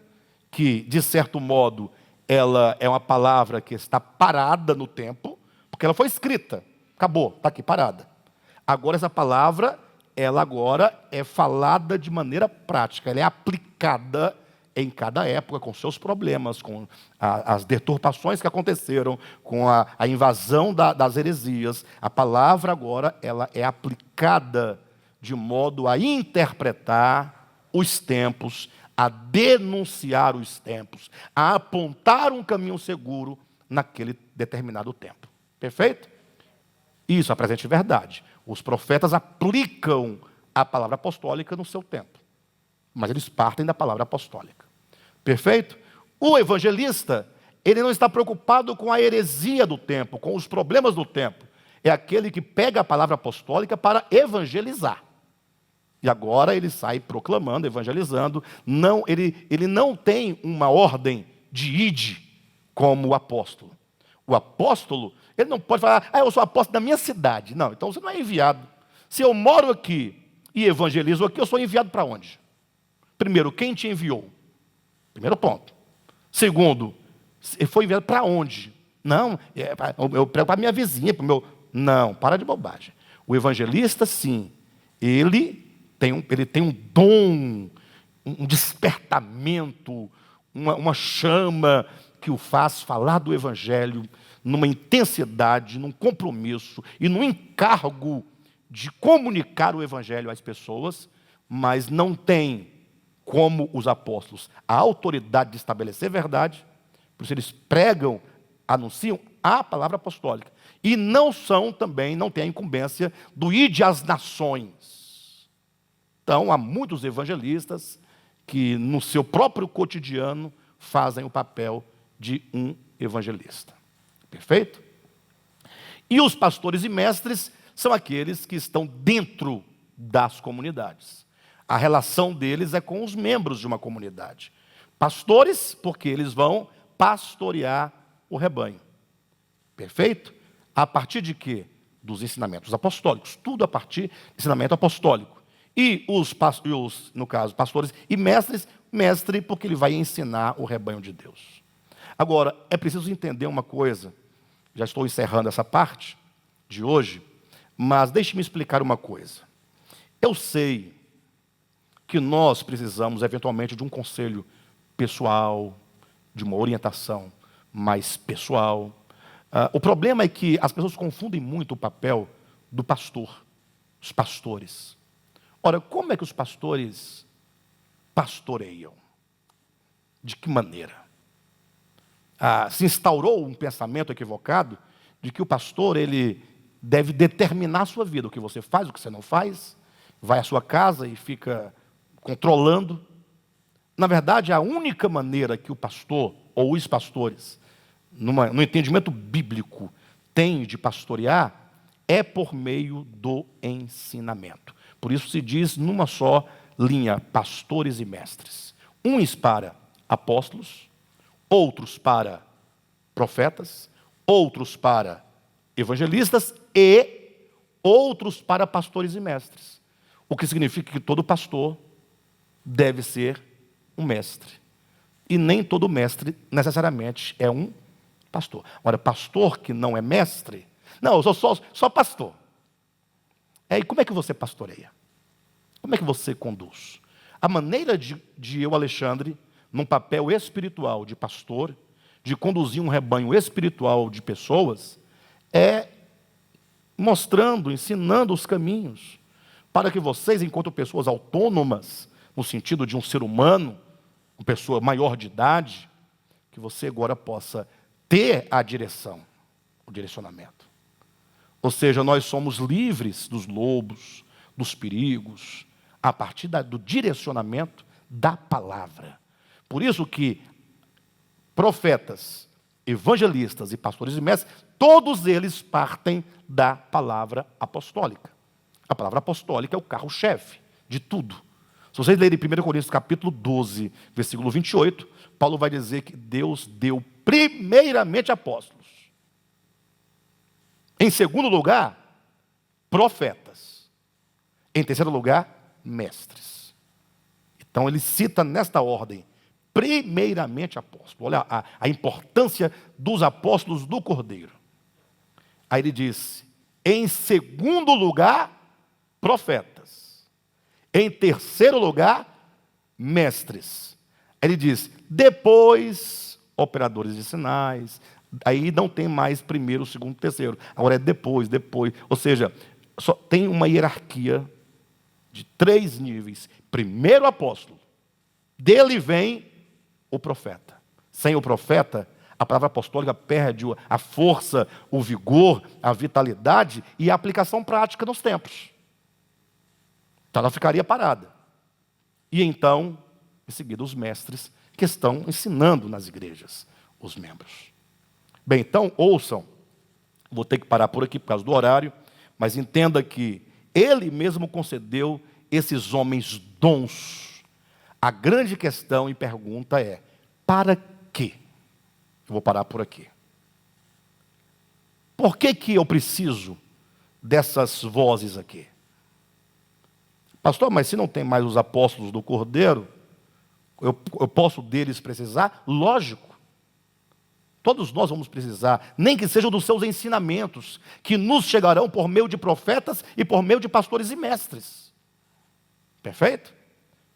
que de certo modo ela é uma palavra que está parada no tempo, porque ela foi escrita, acabou, está aqui parada. Agora essa palavra, ela agora é falada de maneira prática, ela é aplicada em cada época, com seus problemas, com as deturpações que aconteceram, com a invasão das heresias. A palavra agora, ela é aplicada de modo a interpretar os tempos, a denunciar os tempos, a apontar um caminho seguro naquele determinado tempo. Perfeito? Isso é a presente verdade. Os profetas aplicam a palavra apostólica no seu tempo, mas eles partem da palavra apostólica. Perfeito? O evangelista, ele não está preocupado com a heresia do tempo, com os problemas do tempo. É aquele que pega a palavra apostólica para evangelizar. E agora ele sai proclamando, evangelizando. Não, ele não tem uma ordem de ide como o apóstolo. O apóstolo, ele não pode falar, eu sou apóstolo da minha cidade. Não, então você não é enviado. Se eu moro aqui e evangelizo aqui, eu sou enviado para onde? Primeiro, quem te enviou? Primeiro ponto. Segundo, ele foi enviado para onde? Não, eu prego para a minha vizinha, para o meu... Não, para de bobagem. O evangelista, sim, ele tem um dom, um despertamento, uma chama que o faz falar do evangelho numa intensidade, num compromisso e num encargo de comunicar o evangelho às pessoas, mas não tem, como os apóstolos, a autoridade de estabelecer verdade, por isso eles pregam, anunciam a palavra apostólica. E não têm a incumbência do ide às nações. Então, há muitos evangelistas que, no seu próprio cotidiano, fazem o papel de um evangelista. Perfeito? E os pastores e mestres são aqueles que estão dentro das comunidades. A relação deles é com os membros de uma comunidade. Pastores, porque eles vão pastorear o rebanho. Perfeito? A partir de quê? Dos ensinamentos apostólicos. Tudo a partir do ensinamento apostólico. E no caso, pastores e mestres, mestre porque ele vai ensinar o rebanho de Deus. Agora, é preciso entender uma coisa. Já estou encerrando essa parte de hoje, mas deixe-me explicar uma coisa. Eu sei que nós precisamos, eventualmente, de um conselho pessoal, de uma orientação mais pessoal. O problema é que as pessoas confundem muito o papel do pastor, os pastores. Ora, como é que os pastores pastoreiam? De que maneira? Se instaurou um pensamento equivocado de que o pastor ele deve determinar a sua vida, o que você faz, o que você não faz, vai à sua casa e fica controlando. Na verdade, a única maneira que o pastor ou os pastores, no entendimento bíblico, têm de pastorear é por meio do ensinamento. Por isso se diz numa só linha, pastores e mestres. Uns para apóstolos, outros para profetas, outros para evangelistas e outros para pastores e mestres. O que significa que todo pastor deve ser um mestre. E nem todo mestre necessariamente é um pastor. Ora, pastor que não é mestre, não, eu sou só pastor. E como é que você pastoreia? Como é que você conduz? A maneira de eu, Alexandre, num papel espiritual de pastor, de conduzir um rebanho espiritual de pessoas, é mostrando, ensinando os caminhos, para que vocês, enquanto pessoas autônomas, no sentido de um ser humano, uma pessoa maior de idade, que você agora possa ter a direção, o direcionamento. Ou seja, nós somos livres dos lobos, dos perigos, a partir do direcionamento da palavra. Por isso que profetas, evangelistas e pastores e mestres, todos eles partem da palavra apostólica. A palavra apostólica é o carro-chefe de tudo. Se vocês lerem 1 Coríntios capítulo 12, versículo 28, Paulo vai dizer que Deus deu primeiramente apóstolos. Em segundo lugar, profetas. Em terceiro lugar, mestres. Então ele cita nesta ordem, primeiramente apóstolos. Olha a importância dos apóstolos do Cordeiro. Aí ele disse, em segundo lugar, profetas. Em terceiro lugar, mestres. Ele diz, depois, operadores de sinais. Aí não tem mais primeiro, segundo, terceiro. Agora é depois. Ou seja, só tem uma hierarquia de 3 níveis. Primeiro apóstolo. Dele vem o profeta. Sem o profeta, a palavra apostólica perde a força, o vigor, a vitalidade e a aplicação prática nos tempos. Então ela ficaria parada. E então, em seguida, os mestres que estão ensinando nas igrejas, os membros. Bem, então, ouçam. Vou ter que parar por aqui por causa do horário, mas entenda que ele mesmo concedeu esses homens dons. A grande questão e pergunta é, para quê? Eu vou parar por aqui. Por que eu preciso dessas vozes aqui? Pastor, mas se não tem mais os apóstolos do Cordeiro, eu posso deles precisar? Lógico. Todos nós vamos precisar, nem que sejam dos seus ensinamentos, que nos chegarão por meio de profetas e por meio de pastores e mestres. Perfeito?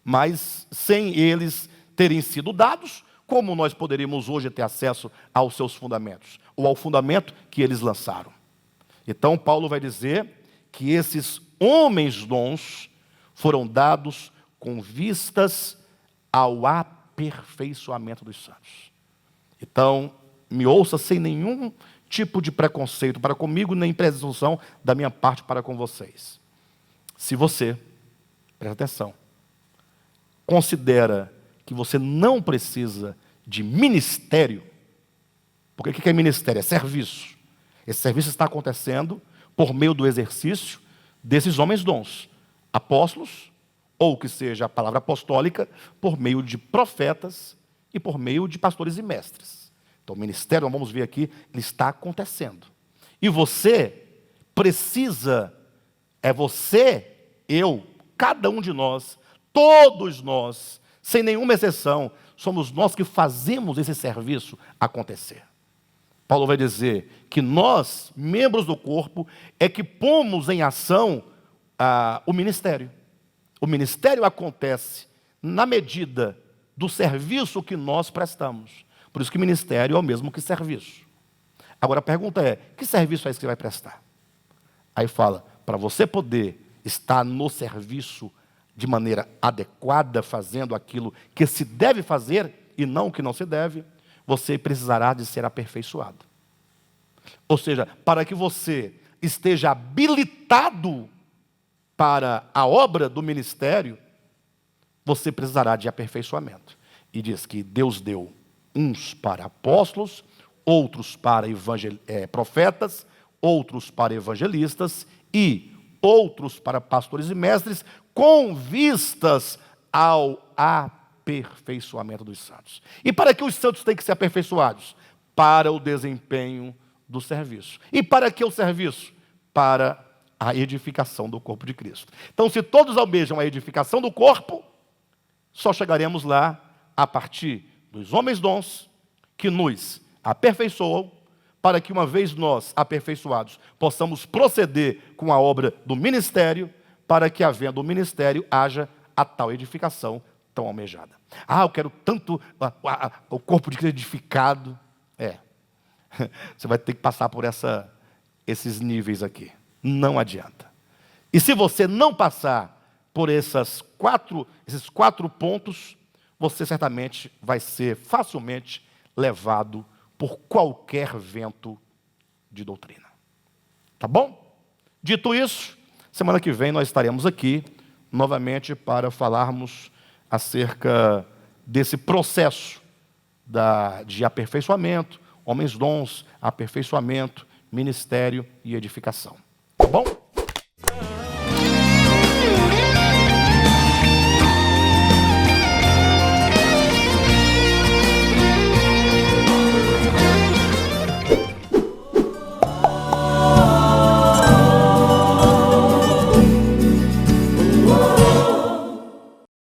Mas sem eles terem sido dados, como nós poderíamos hoje ter acesso aos seus fundamentos, ou ao fundamento que eles lançaram? Então, Paulo vai dizer que esses homens dons foram dados com vistas ao aperfeiçoamento dos santos. Então, me ouça sem nenhum tipo de preconceito para comigo, nem presunção da minha parte para com vocês. Se você, presta atenção, considera que você não precisa de ministério, porque o que é ministério? É serviço. Esse serviço está acontecendo por meio do exercício desses homens dons, apóstolos, ou que seja a palavra apostólica, por meio de profetas e por meio de pastores e mestres. Então o ministério, vamos ver aqui, ele está acontecendo. E você precisa, você, eu, cada um de nós, todos nós, sem nenhuma exceção, somos nós que fazemos esse serviço acontecer. Paulo vai dizer que nós, membros do corpo, é que pomos em ação o ministério. O ministério acontece na medida do serviço que nós prestamos. Por isso que ministério é o mesmo que serviço. Agora a pergunta é, que serviço é esse que você vai prestar? Aí fala, para você poder estar no serviço de maneira adequada, fazendo aquilo que se deve fazer e não o que não se deve, você precisará de ser aperfeiçoado. Ou seja, para que você esteja habilitado para a obra do ministério, você precisará de aperfeiçoamento. E diz que Deus deu uns para apóstolos, outros para profetas, outros para evangelistas e outros para pastores e mestres, com vistas ao aperfeiçoamento dos santos. E para que os santos têm que ser aperfeiçoados? Para o desempenho do serviço. E para que o serviço? Para a edificação do corpo de Cristo. Então, se todos almejam a edificação do corpo, só chegaremos lá a partir dos homens dons que nos aperfeiçoam, para que, uma vez nós aperfeiçoados, possamos proceder com a obra do ministério, para que, havendo o ministério, haja a tal edificação tão almejada. Eu quero tanto o corpo de Cristo edificado. Você vai ter que passar por esses níveis aqui. Não adianta. E se você não passar por esses quatro pontos, você certamente vai ser facilmente levado por qualquer vento de doutrina. Tá bom? Dito isso, semana que vem nós estaremos aqui novamente para falarmos acerca desse processo de aperfeiçoamento, homens dons, aperfeiçoamento, ministério e edificação. Tá bom?